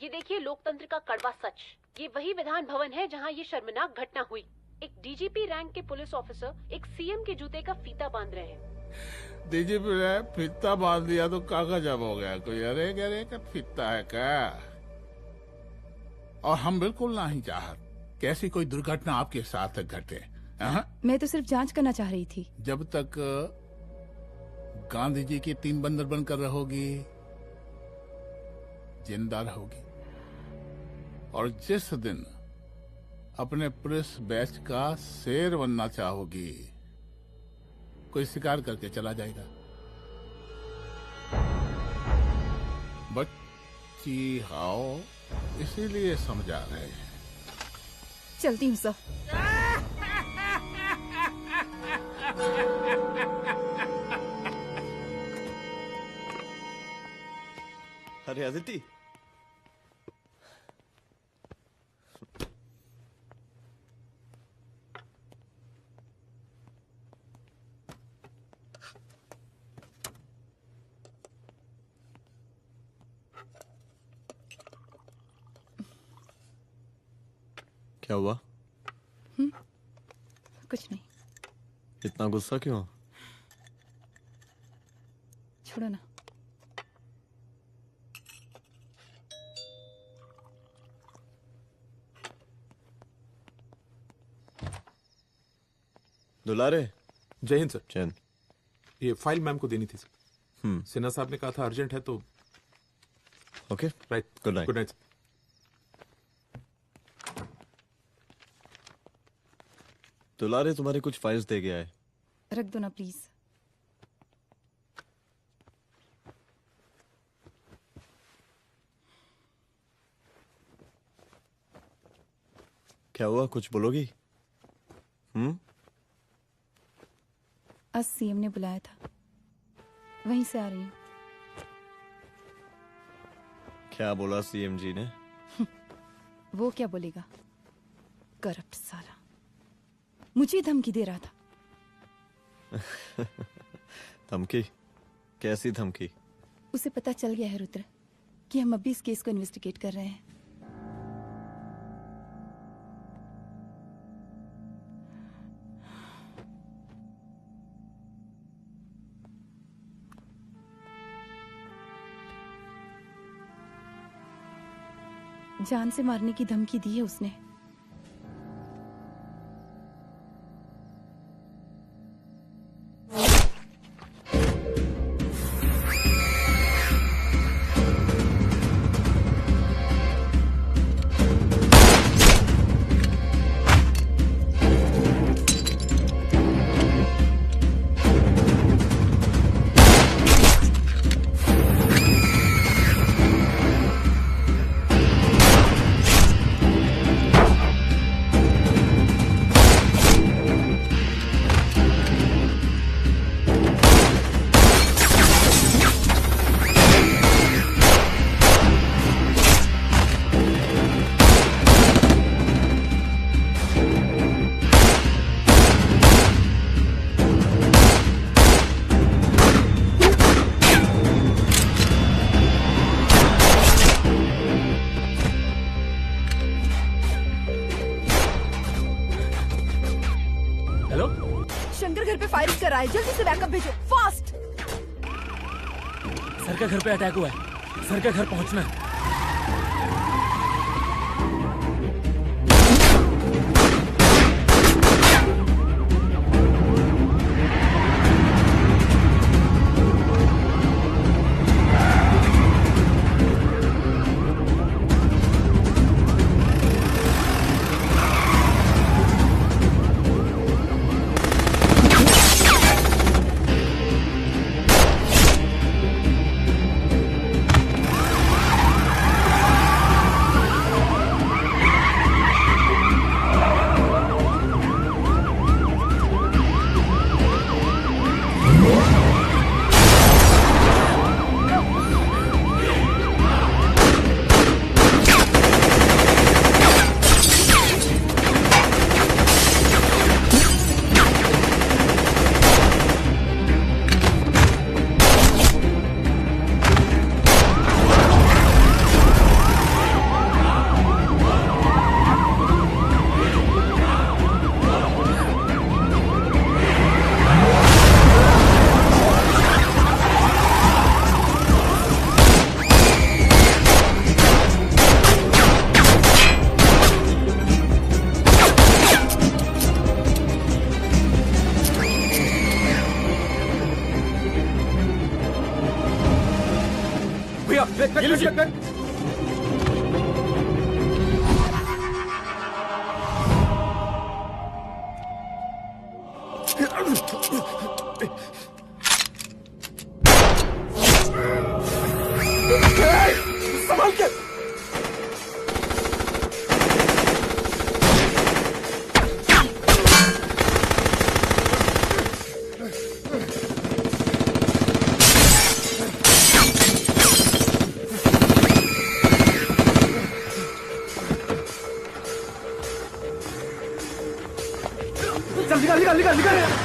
S4: ये देखिए लोकतंत्र का कड़वा सच। ये वही विधान भवन है जहां ये शर्मनाक घटना हुई। एक डीजीपी रैंक के पुलिस ऑफिसर एक सीएम के जूते का फीता बांध रहे हैं।
S11: डीजीपी ने फीता बांध दिया तो कागज अब हो गया कोई? अरे गरे का फीता है क्या? और हम बिल्कुल नहीं चाहते कि ऐसी कोई दुर्घटना आपके साथ घटे।
S12: मैं तो सिर्फ जांच करना चाह रही थी।
S11: जब तक गांधी जी की 3 बंदर बनकर रहोगी, जिंदा रहोगी। और जिस दिन अपने पुलिस बैच का शेर बनना चाहोगी, कोई शिकार करके चला जाएगा। बच्ची हाओ, इसीलिए समझा रहे हैं।
S12: चलती हूँ सर।
S3: अरे अदिति, क्या हुआ?
S12: कुछ नहीं।
S3: इतना गुस्सा क्यों?
S12: छोड़ो ना।
S3: दुलारे।
S7: जय हिंद सर।
S3: जय हिंद।
S7: ये फाइल मैम को देनी थी सर। सिन्हा साहब ने कहा था अर्जेंट है तो।
S3: Okay,
S7: right.
S3: Good night.
S7: Good night.
S3: दुलारे तुम्हारे कुछ फाइल्स दे गया है।
S12: रख दो ना प्लीज।
S3: क्या हुआ, कुछ बोलोगी?
S12: आज सीएम ने बुलाया था, वहीं से आ रही हूँ।
S3: क्या बोला सीएम जी ने?
S12: वो क्या बोलेगा, करप्ट साला, मुझे धमकी दे रहा था।
S3: धमकी? कैसी धमकी?
S12: उसे पता चल गया है रुद्र कि हम अभी इस केस को इन्वेस्टिगेट कर रहे हैं। जान से मारने की धमकी दी है उसने। शंकर घर पे फायरिंग कर रहा है, जल्दी से बैकअप भेजो, फास्ट।
S5: सर के घर पे अटैक हुआ है, सर के घर पहुंचना है।
S9: संभाल के। चल निकाल निकाल निकाल निकाल।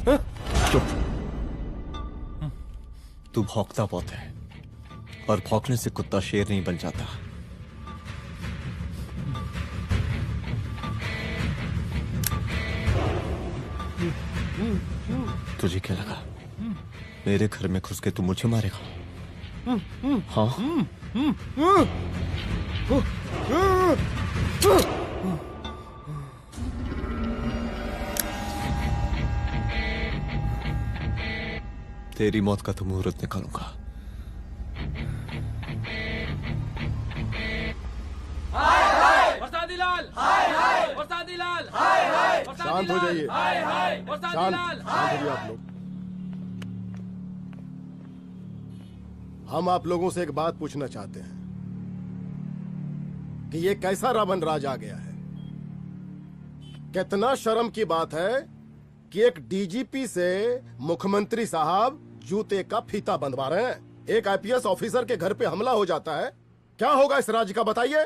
S3: चुप। तू भौंकता बहुत है, और भौंकने से कुत्ता शेर नहीं बन जाता। तुझे क्या लगा मेरे घर में घुस के तू मुझे मारेगा? हाँ? तेरी मौत का तो मुहूर्त निकालूंगा।
S10: शांत हो जाइए, शांत हो जाइए आप लोग। हम आप लोगों से एक बात पूछना चाहते हैं कि ये कैसा रावण राज आ गया है। कितना शर्म की बात है कि एक डीजीपी से मुख्यमंत्री साहब जूते का फीता बंधवा रहे हैं। एक आईपीएस ऑफिसर के घर पे हमला हो जाता है, क्या होगा इस राज्य का बताइए?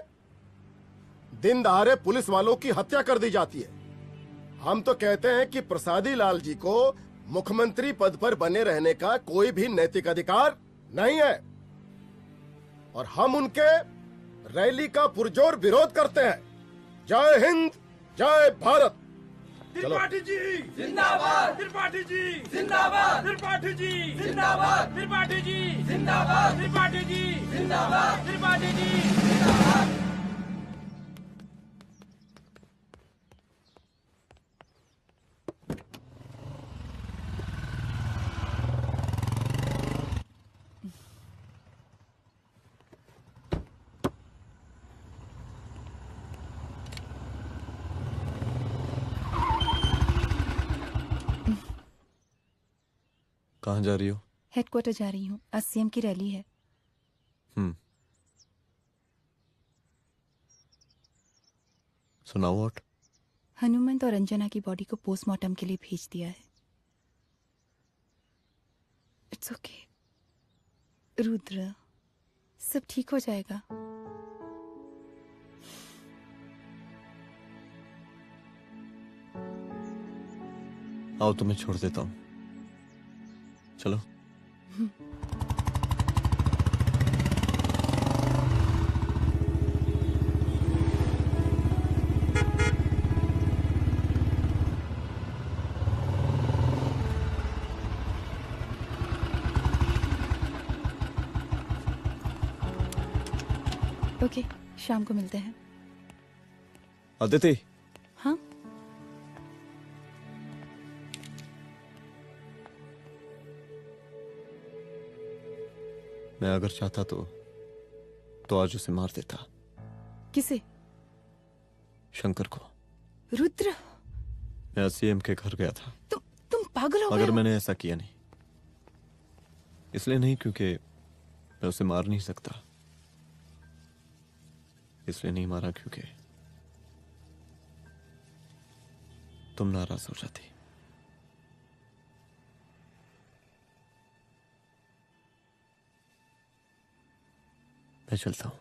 S10: दिन दहाड़े पुलिस वालों की हत्या कर दी जाती है। हम तो कहते हैं कि प्रसादी लाल जी को मुख्यमंत्री पद पर बने रहने का कोई भी नैतिक अधिकार नहीं है, और हम उनके रैली का पुरजोर विरोध करते हैं। जय हिंद, जय भारत।
S16: त्रिपाठी जी जिंदाबाद, त्रिपाठी जी जिंदाबाद, त्रिपाठी जी जिंदाबाद, त्रिपाठी जी जिंदाबाद, त्रिपाठी जी जिंदाबाद, त्रिपाठी जी जिंदाबाद।
S3: कहाँ जा रही हो?
S12: हेडक्वार्टर जा रही हूँ, आज सीएम की रैली है।
S3: सुनाओ व्हाट?
S12: हनुमंत और अंजना की बॉडी को पोस्टमार्टम के लिए भेज दिया है। इट्स ओके रुद्र, सब ठीक हो जाएगा।
S3: आओ तुम्हें छोड़ देता हूँ, चलो।
S12: ओके, शाम को मिलते हैं।
S3: अदिति।
S12: हाँ?
S3: मैं अगर चाहता तो आज उसे मार देता।
S12: किसे?
S3: शंकर को।
S12: रुद्र,
S3: मैं सीएम के घर गया था।
S12: तुम पागल हो गए
S3: मगर
S12: हो?
S3: मैंने ऐसा किया नहीं। इसलिए नहीं क्योंकि मैं उसे मार नहीं सकता, इसलिए नहीं मारा क्योंकि तुम नाराज हो जाती। मैं चलता हूं।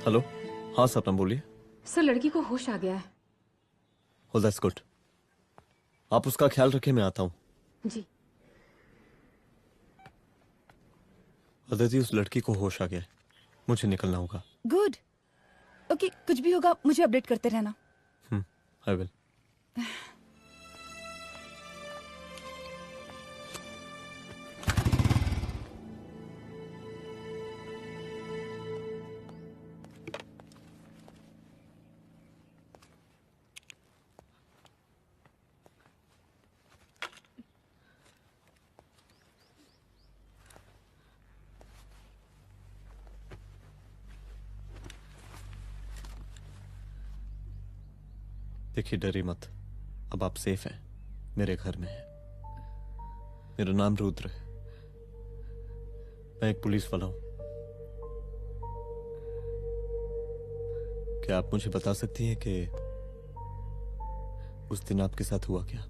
S3: हेलो, हाँ सपना बोलिए।
S18: सर, लड़की को होश आ गया है।
S3: Oh, that's good. आप उसका ख्याल रखें, मैं आता हूँ।
S18: जी।
S3: अदिति, उस लड़की को होश आ गया है, मुझे निकलना होगा।
S12: गुड। ओके, कुछ भी होगा मुझे अपडेट करते रहना।
S3: I will. देखिए, डरिए मत, अब आप सेफ हैं, मेरे घर में हैं। मेरा नाम रुद्र है, मैं एक पुलिस वाला हूं। क्या आप मुझे बता सकती हैं कि उस दिन आपके साथ हुआ क्या?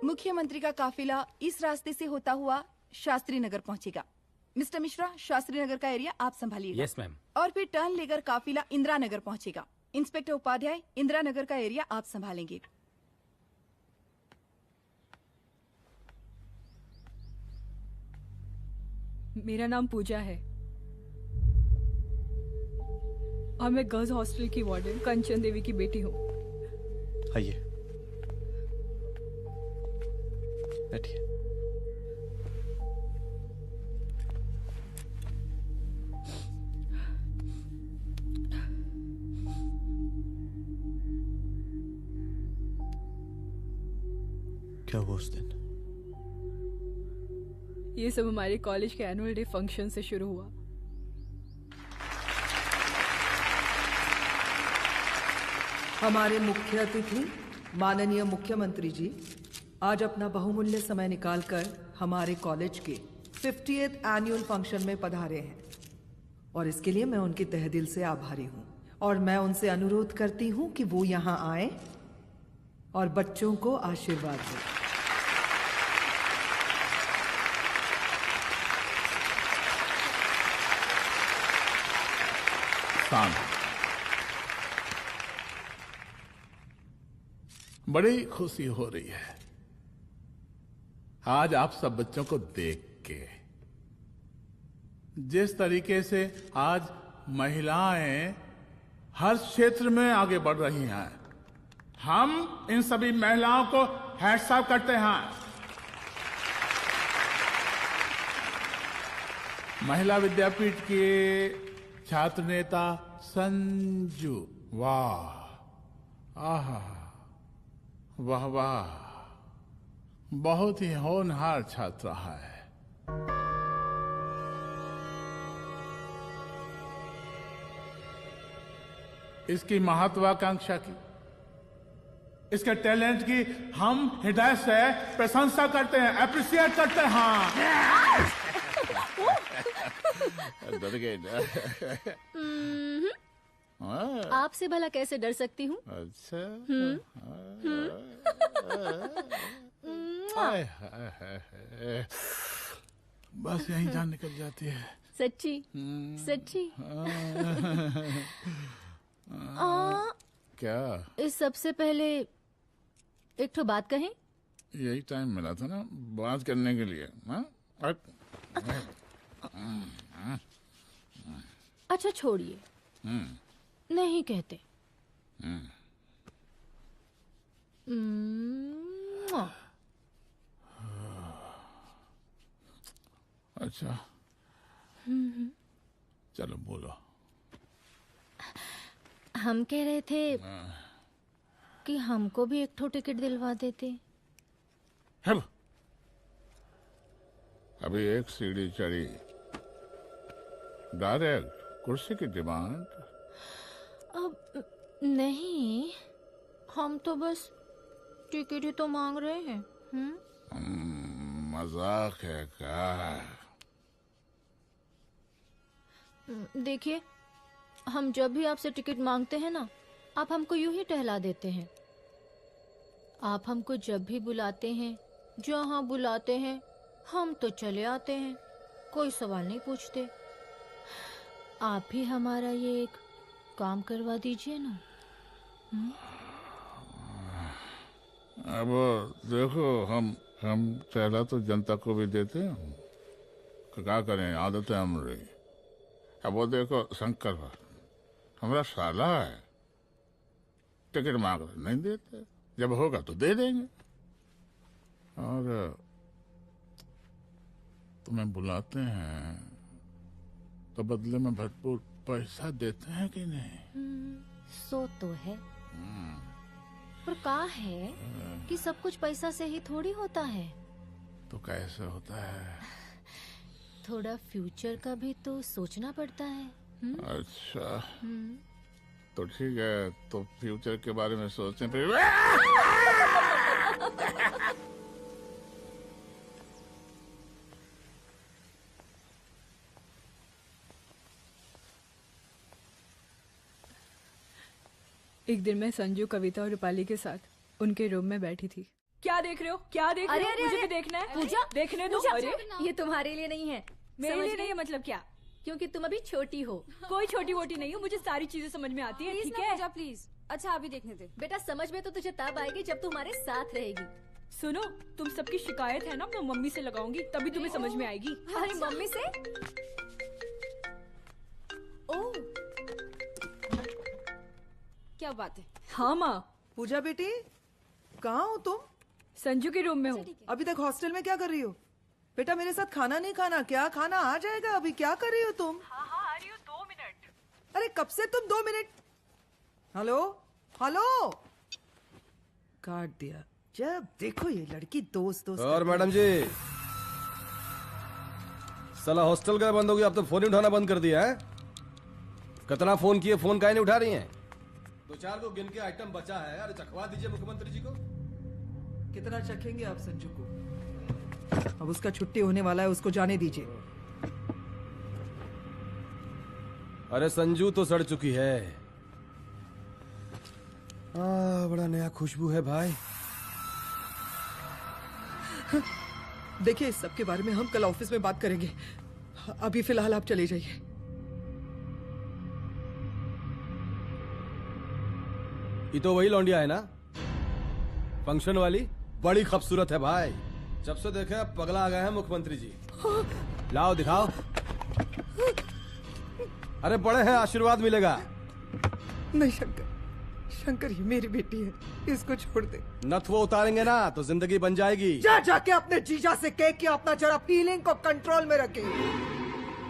S12: मुख्यमंत्री का काफिला इस रास्ते से होता हुआ शास्त्री नगर पहुंचेगा। मिस्टर मिश्रा, शास्त्री नगर का एरिया आप संभालिएगा।
S14: Yes ma'am.
S12: और फिर टर्न लेकर काफिला इंदिरा नगर पहुंचेगा। इंस्पेक्टर उपाध्याय, इंदिरा नगर का एरिया आप संभालेंगे।
S8: मेरा नाम पूजा है और मैं गर्ल्स हॉस्टल की वार्डन कंचन देवी की बेटी हूँ।
S3: आइए, बैठिए। क्या हुआ उस दिन?
S8: ये सब हमारे कॉलेज के एनुअल डे फंक्शन से शुरू हुआ।
S19: हमारे मुख्य अतिथि माननीय मुख्यमंत्री जी आज अपना बहुमूल्य समय निकालकर हमारे कॉलेज के 50th एनुअल फंक्शन में पधारे हैं और इसके लिए मैं उनके तहे दिल से आभारी हूं और मैं उनसे अनुरोध करती हूं कि वो यहां आए और बच्चों को आशीर्वाद दें।
S11: बड़ी खुशी हो रही है आज आप सब बच्चों को देख के। जिस तरीके से आज महिलाएं हर क्षेत्र में आगे बढ़ रही हैं, हम इन सभी महिलाओं को हैट्स ऑफ करते हैं। महिला विद्यापीठ के छात्र नेता संजू, वाह, आहा, वाह वाह, बहुत ही होनहार छात्रा है। इसकी महत्वाकांक्षा की, इसके टैलेंट की हम हृदय से प्रशंसा करते हैं, अप्रिशिएट करते हैं। डर गए ना?
S8: आपसे भला कैसे डर सकती हूँ?
S11: अच्छा। बस यहीं जान निकल जाती है।
S8: सच्ची सच्ची।
S11: क्या?
S8: इस सबसे पहले एक ठो बात कहें?
S11: यही टाइम मिला था ना बात करने के लिए।
S8: अच्छा छोड़िए, नहीं कहते।
S11: अच्छा चलो बोलो।
S8: हम कह रहे थे कि हमको भी एक ठो टिकट दिलवा देते।
S11: अभी एक सीढ़ी चढ़ी, डायरेक्ट कुर्सी की डिमांड।
S8: अब नहीं, हम तो बस टिकट ही तो मांग रहे हैं।
S11: मजाक है क्या?
S8: देखिए, हम जब भी आपसे टिकट मांगते हैं ना, आप हमको यूं ही टहला देते हैं। आप हमको जब भी बुलाते हैं, जहाँ बुलाते हैं, हम तो चले आते हैं, कोई सवाल नहीं पूछते। आप ही हमारा ये एक काम करवा दीजिए ना।
S11: अब देखो, हम टहला तो जनता को भी देते हैं, क्या करें, आदत है हमारी। अब वो देखो शंकर भट्ट हमारा साला है, टिकट मांग रहे नहीं देते, जब होगा तो दे देंगे। और तुम्हें बुलाते हैं तो बदले में भरपूर पैसा देते हैं कि नहीं?
S8: सो तो है, पर कहा है कि सब कुछ पैसा से ही थोड़ी होता है।
S11: तो कैसे होता है?
S8: थोड़ा फ्यूचर का भी तो सोचना पड़ता है।
S11: अच्छा तो ठीक है, तो फ्यूचर के बारे में सोचते हैं फिर।
S20: एक दिन मैं संजू, कविता और रूपाली के साथ उनके रूम में बैठी थी। क्या देख रहे हो? क्या देख रहे हो? मुझे भी देखना है।
S8: पूजा,
S20: देखने दो। अरे
S8: ये तुम्हारे लिए नहीं है।
S20: मेरे लिए नहीं है मतलब क्या?
S8: क्योंकि तुम अभी छोटी हो।
S20: कोई छोटी वोटी नहीं हो, मुझे सारी चीजें समझ में आती है। ठीक है
S18: पूजा प्लीज। अच्छा अभी देखने दे।
S8: बेटा समझ में तो तुझे तब आएगी जब तू हमारे साथ रहेगी।
S20: सुनो, तुम सबकी शिकायत है ना, मैं मम्मी से लगाऊंगी, तभी तुम्हें समझ में आएगी।
S8: अरे मम्मी से?
S18: ओह क्या बात है।
S20: हाँ माँ।
S19: पूजा बेटी कहाँ हो तुम?
S20: संजू के रूम में हूँ।
S19: अभी तक हॉस्टल में क्या कर रही हो? बेटा मेरे साथ खाना नहीं खाना क्या? खाना आ जाएगा, अभी क्या कर रही हो तुम?
S20: हाँ हाँ आ रही हूँ, 2 मिनट।
S19: अरे कब से तुम 2 मिनट? हेलो हेलो, काट दिया। जब देखो ये लड़की दोस्त दोस्त।
S9: और मैडम जी, साला हॉस्टल का बंद हो गया, अब तो फोन ही उठाना बंद कर दिया है। कितना फोन किए, फोन काहे नहीं उठा रही हैं? 2-4 को गिन के आइटम बचा है, अरे चखवा दीजिए मुख्यमंत्री जी को।
S19: कितना चखेंगे आप संजू को? अब उसका छुट्टी होने वाला है, उसको जाने दीजिए।
S9: अरे संजू तो सड़ चुकी है। बड़ा नया खुशबू है भाई।
S19: देखिए इस सब के बारे में हम कल ऑफिस में बात करेंगे, अभी फिलहाल आप चले जाइए।
S9: ये तो वही लौंडिया है ना, फंक्शन वाली? बड़ी खूबसूरत है भाई, जब से देखे पगला आ गए हैं मुख्यमंत्री जी। लाओ दिखाओ। अरे बड़े हैं, आशीर्वाद मिलेगा।
S19: नहीं शंकर, शंकर ये मेरी बेटी है, इसको छोड़ दे।
S9: नथ वो उतारेंगे ना तो जिंदगी बन जाएगी।
S19: जा जाके अपने जीजा से कह के अपना जरा फीलिंग को कंट्रोल में रखे।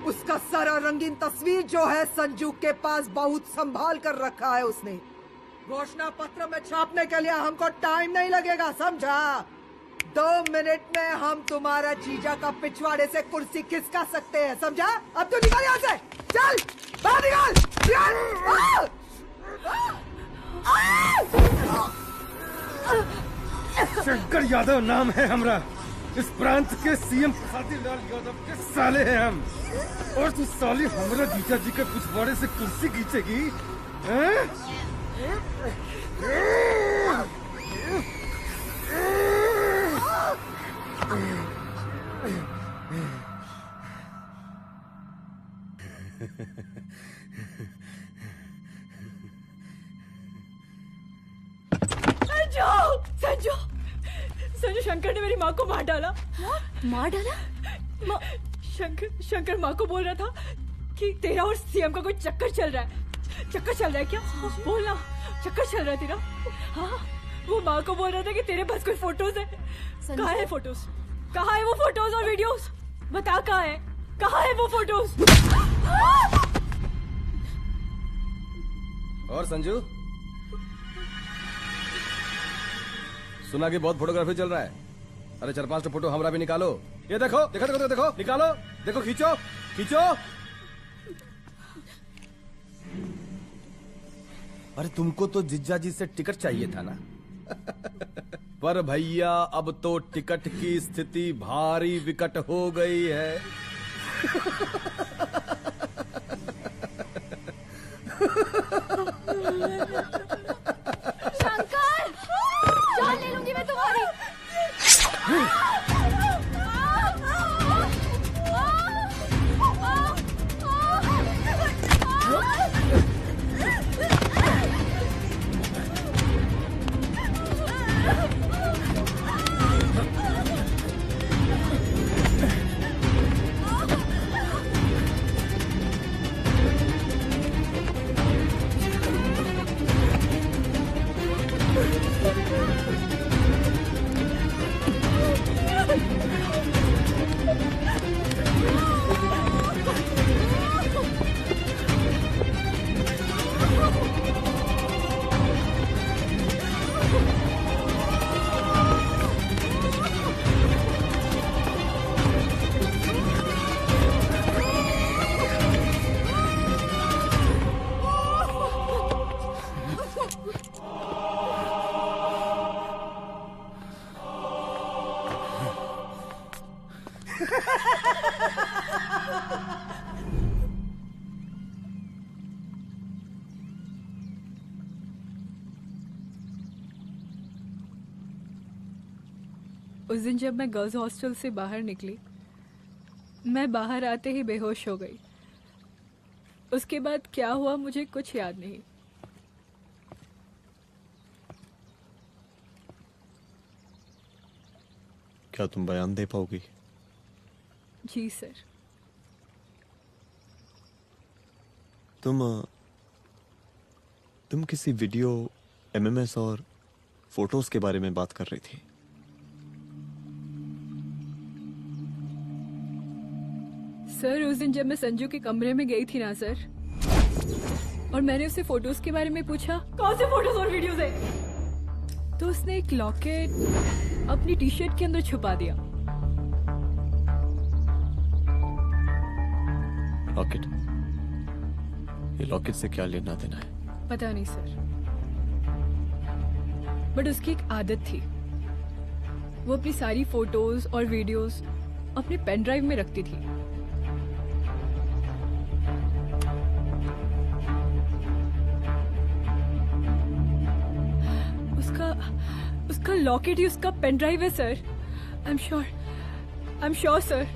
S19: उसका सारा रंगीन तस्वीर जो है संजू के पास बहुत संभाल कर रखा है उसने। घोषणा पत्र में छापने के लिए हमको टाइम नहीं लगेगा, समझा? 2 मिनट में हम तुम्हारा जीजा का पिछवाड़े से कुर्सी खिसका सकते हैं, समझा? अब तो निकल यहाँ से, चल बाहर निकल।
S9: शंकर यादव नाम है हमरा, इस प्रांत के सीएम प्रसादी लाल यादव के साले हैं हम। और तू साली हमरा जीजा जी के पिछवाड़े से कुर्सी खींचेगी?
S20: संजू, संजू शंकर ने मेरी माँ को मार डाला।
S8: मार डाला?
S20: शंकर माँ को बोल रहा था कि तेरा और सीएम का कोई चक्कर चल रहा है। चक्कर चल रहा है क्या? बोलना, चक्कर चल रहा है तेरा? हाँ, वो माँ को बोल रहा था कि तेरे पास कोई फोटोज है। कहाँ है फोटोज? कहाँ है वो फोटोज और वीडियोस? बता कहाँ है? कहाँ है वो फोटोज?
S9: और संजू, सुना कि बहुत फोटोग्राफी चल रहा है। अरे 4-5 फोटो हमरा भी निकालो। ये देखो देखो देखो देखो, निकालो, देखो, खींचो खींचो। अरे तुमको तो जिज्जा जी से टिकट चाहिए था ना। पर भैया अब तो टिकट की स्थिति भारी विकट हो गई है।
S8: शंकर, जान ले लूंगी मैं तुम्हारी।
S20: उस दिन जब मैं गर्ल्स हॉस्टल से बाहर निकली, मैं बाहर आते ही बेहोश हो गई। उसके बाद क्या हुआ मुझे कुछ याद नहीं।
S3: क्या तुम बयान दे पाओगी?
S20: जी सर।
S3: तुम किसी वीडियो, एमएमएस और फोटोज के बारे में बात कर रही थी।
S20: सर उस दिन जब मैं संजू के कमरे में गई थी ना सर, और मैंने उससे फोटोज के बारे में पूछा कौन से फोटोज और वीडियोज है, तो उसने एक लॉकेट अपनी टी शर्ट के अंदर छुपा दिया।
S3: लॉकेट? ये लॉकेट से क्या लेना देना है?
S20: पता नहीं सर, बट उसकी एक आदत थी, वो अपनी सारी फोटोज और वीडियोस अपने पेन ड्राइव में रखती थी। उसका लॉकेट ही उसका पेन ड्राइव है sir. I am sure sir.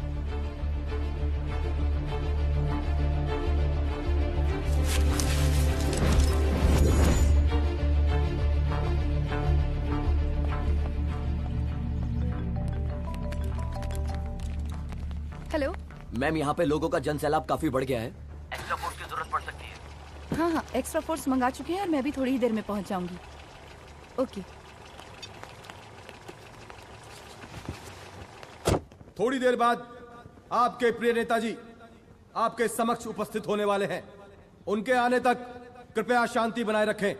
S12: Hello
S13: ma'am, यहाँ पे लोगों का जनसैलाब काफी बढ़ गया है। एक्स्ट्रा फोर्स की जरूरत पड़ सकती है।
S12: हाँ हाँ, एक्स्ट्रा फोर्स मंगा चुके हैं और मैं भी थोड़ी ही देर में पहुंच जाऊंगी। ओके।
S9: थोड़ी देर बाद आपके प्रिय नेताजी आपके समक्ष उपस्थित होने वाले हैं। उनके आने तक कृपया शांति बनाए रखें।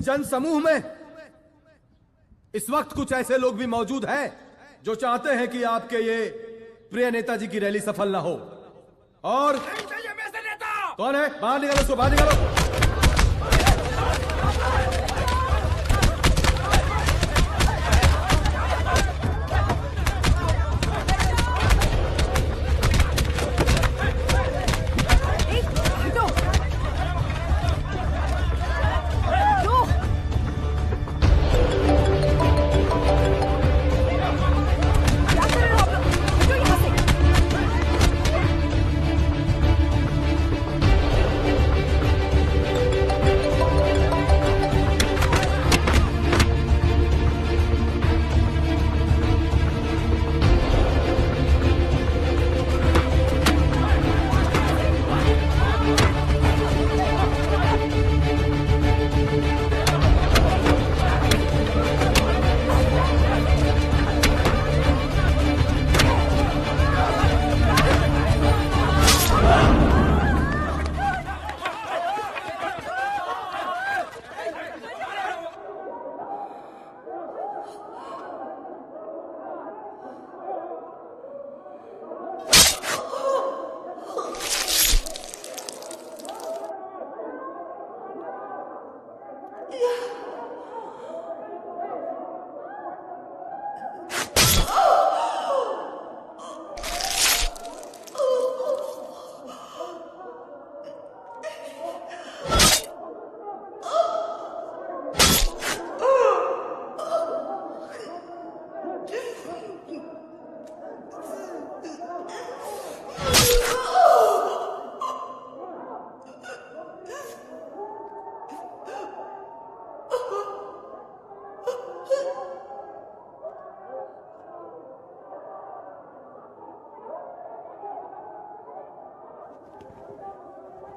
S9: जन समूह में इस वक्त कुछ ऐसे लोग भी मौजूद हैं जो चाहते हैं कि आपके ये प्रिय नेताजी की रैली सफल ना हो। और कौन है? बाहर निकालो उसको, बाहर निकालो।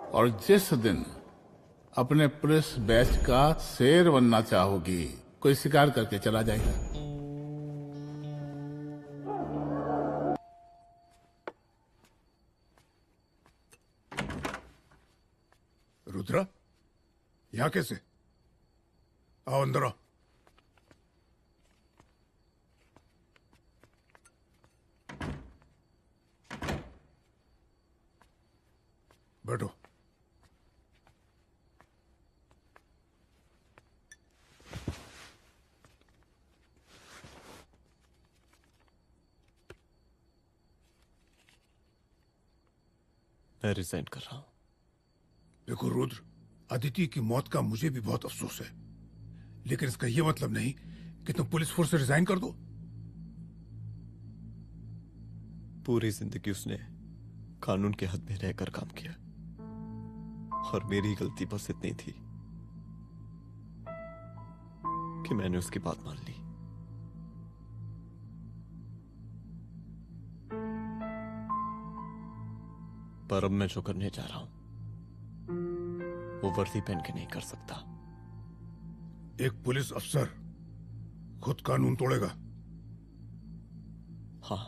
S11: और जिस दिन अपने पुलिस बैच का शेर बनना चाहोगी, कोई शिकार करके चला जाएगा।
S17: रुद्रा, यहाँ कैसे? आओ अंदर आओ। बैठो।
S3: मैं रिजाइन कर रहा हूं।
S17: देखो रुद्र, अदिति की मौत का मुझे भी बहुत अफसोस है, लेकिन इसका यह मतलब नहीं कि तुम पुलिस फोर्स से रिजाइन कर दो।
S3: पूरी जिंदगी उसने कानून के हद में रहकर काम किया और मेरी गलती बस इतनी थी कि मैंने उसकी बात मान ली। पर अब मैं जो करने जा रहा हूं वो वर्दी पहन के नहीं कर सकता।
S17: एक पुलिस अफसर खुद कानून तोड़ेगा?
S3: हाँ,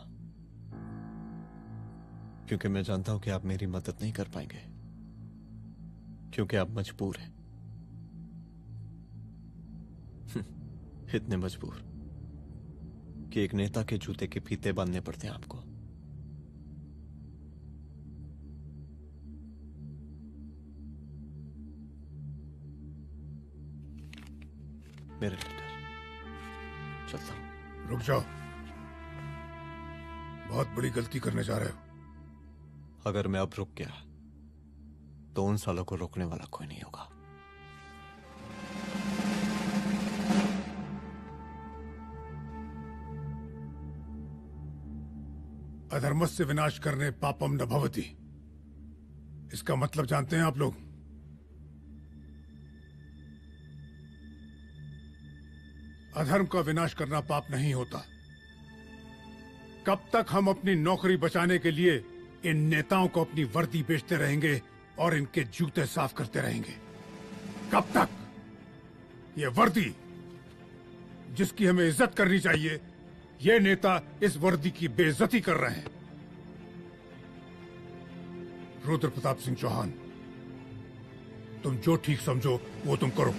S3: क्योंकि मैं जानता हूं कि आप मेरी मदद नहीं कर पाएंगे, क्योंकि आप मजबूर हैं। इतने मजबूर कि एक नेता के जूते के फीते बांधने पड़ते हैं आपको। मेरे लेटर चलता हूं।
S17: रुक जाओ, बहुत बड़ी गलती करने जा रहे हो।
S3: अगर मैं अब रुक गया तो उन सालों को रोकने वाला कोई नहीं होगा।
S17: अधर्मस्य विनाश करने पापम न भवति, इसका मतलब जानते हैं आप लोग? अधर्म का विनाश करना पाप नहीं होता। कब तक हम अपनी नौकरी बचाने के लिए इन नेताओं को अपनी वर्दी बेचते रहेंगे और इनके जूते साफ करते रहेंगे? कब तक? ये वर्दी जिसकी हमें इज्जत करनी चाहिए, ये नेता इस वर्दी की बेइज्जती कर रहे हैं। रुद्र प्रताप सिंह चौहान, तुम जो ठीक समझो वो तुम करो।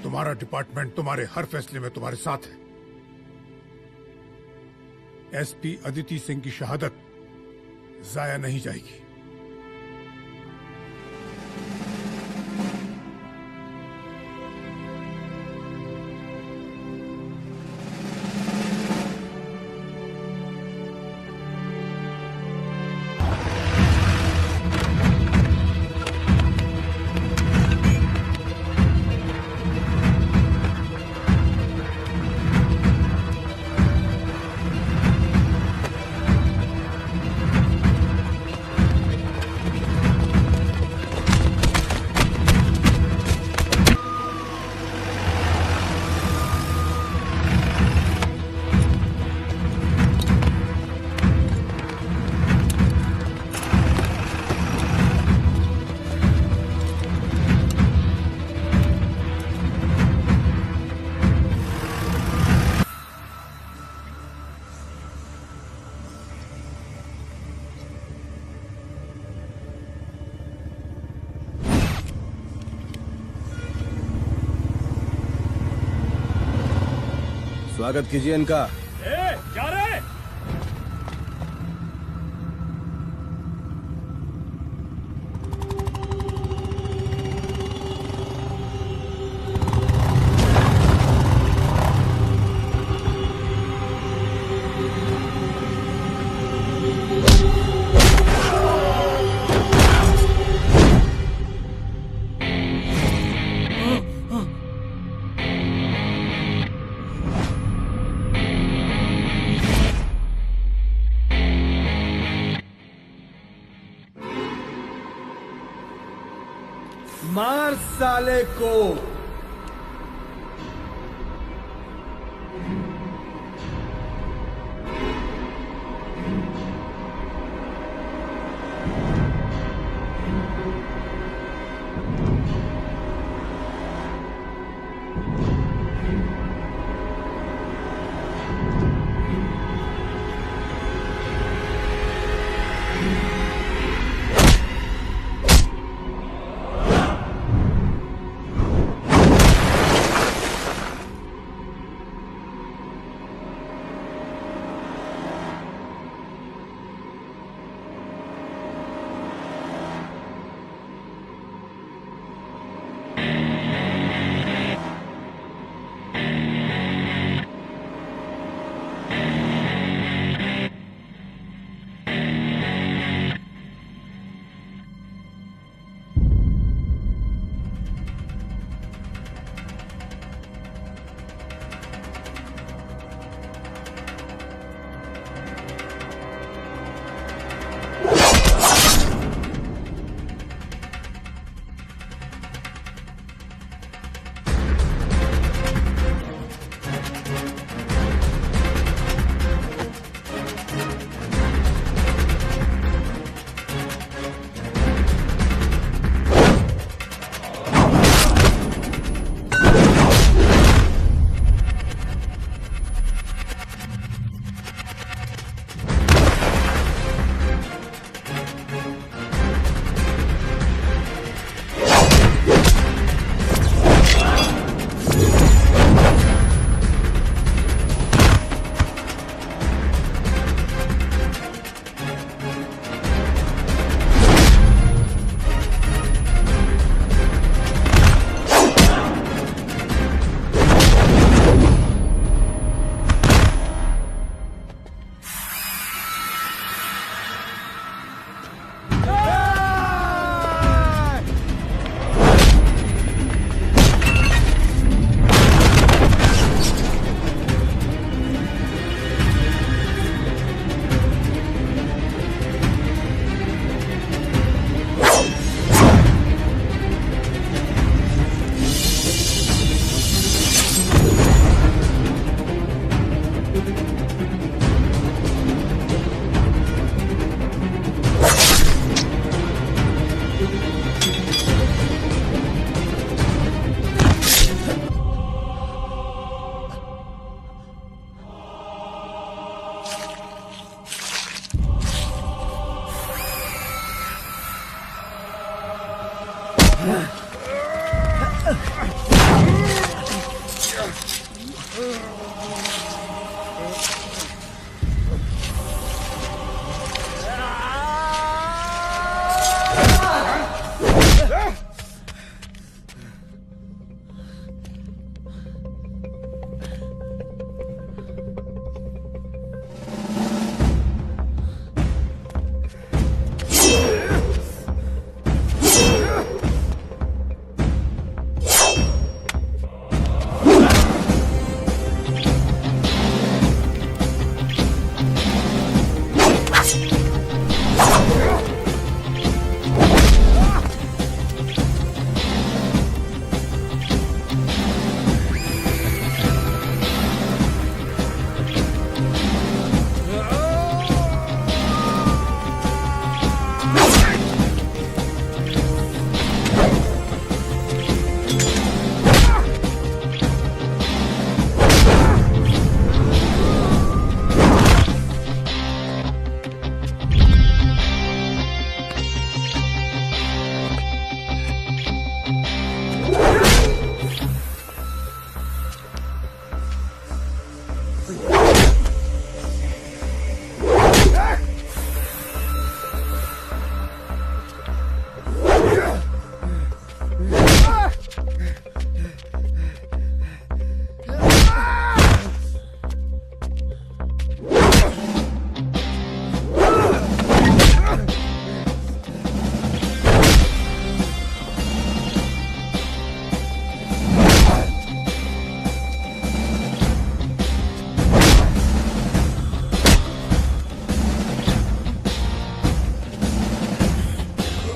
S17: तुम्हारा डिपार्टमेंट तुम्हारे हर फैसले में तुम्हारे साथ है। एसपी अदिति सिंह की शहादत जाया नहीं जाएगी।
S9: स्वागत कीजिए इनका।
S5: क्या रे?
S9: मार साले को।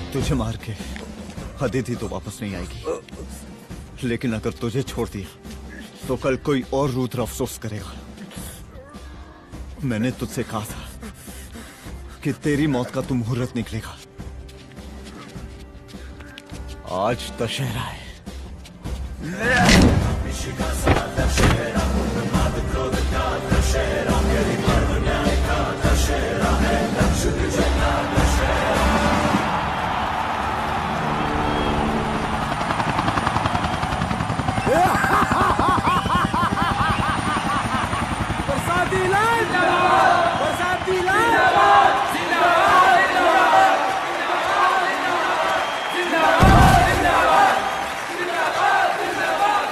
S21: तुझे मार के अदिति तो वापस नहीं आएगी, लेकिन अगर तुझे छोड़ दिया तो कल कोई और रुद्र अफसोस करेगा। मैंने तुझसे कहा था कि तेरी मौत का तू मुहूर्त निकलेगा। आज दशहरा है।
S16: बरसाती लाल जिंदाबाद, बरसाती लाल जिंदाबाद, जिंदाबाद, जिंदाबाद, जिंदाबाद, जिंदाबाद, जिंदाबाद,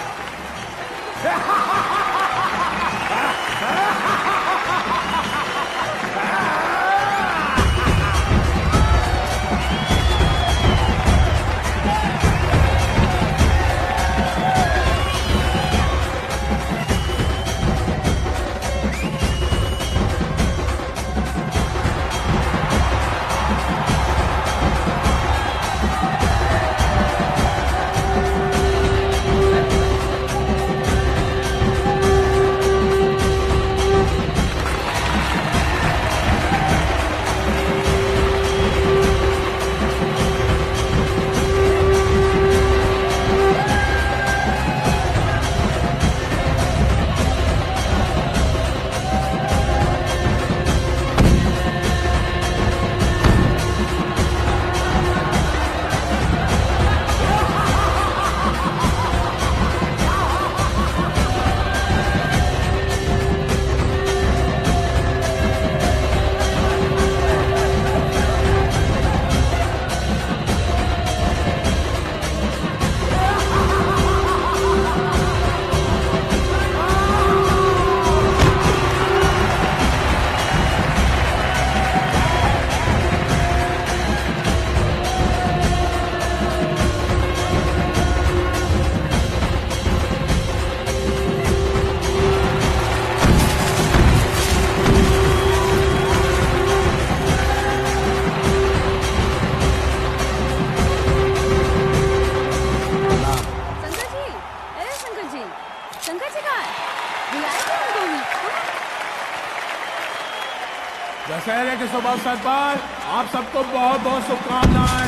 S11: दशहरे के शुभ अवसर पर आप सबको बहुत बहुत शुभकामनाएं।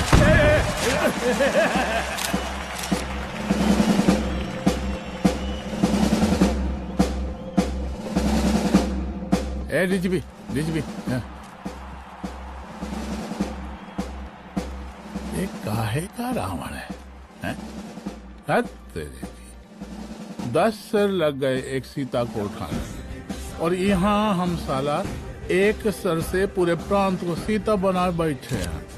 S11: ए डीजीपी डीजीपी ये काहे का रावण है, हैं? तेरे 10 सर लग गए एक सीता को उठाने, और यहाँ हम साला एक सर से पूरे प्रांत को सीता बना बैठे हैं।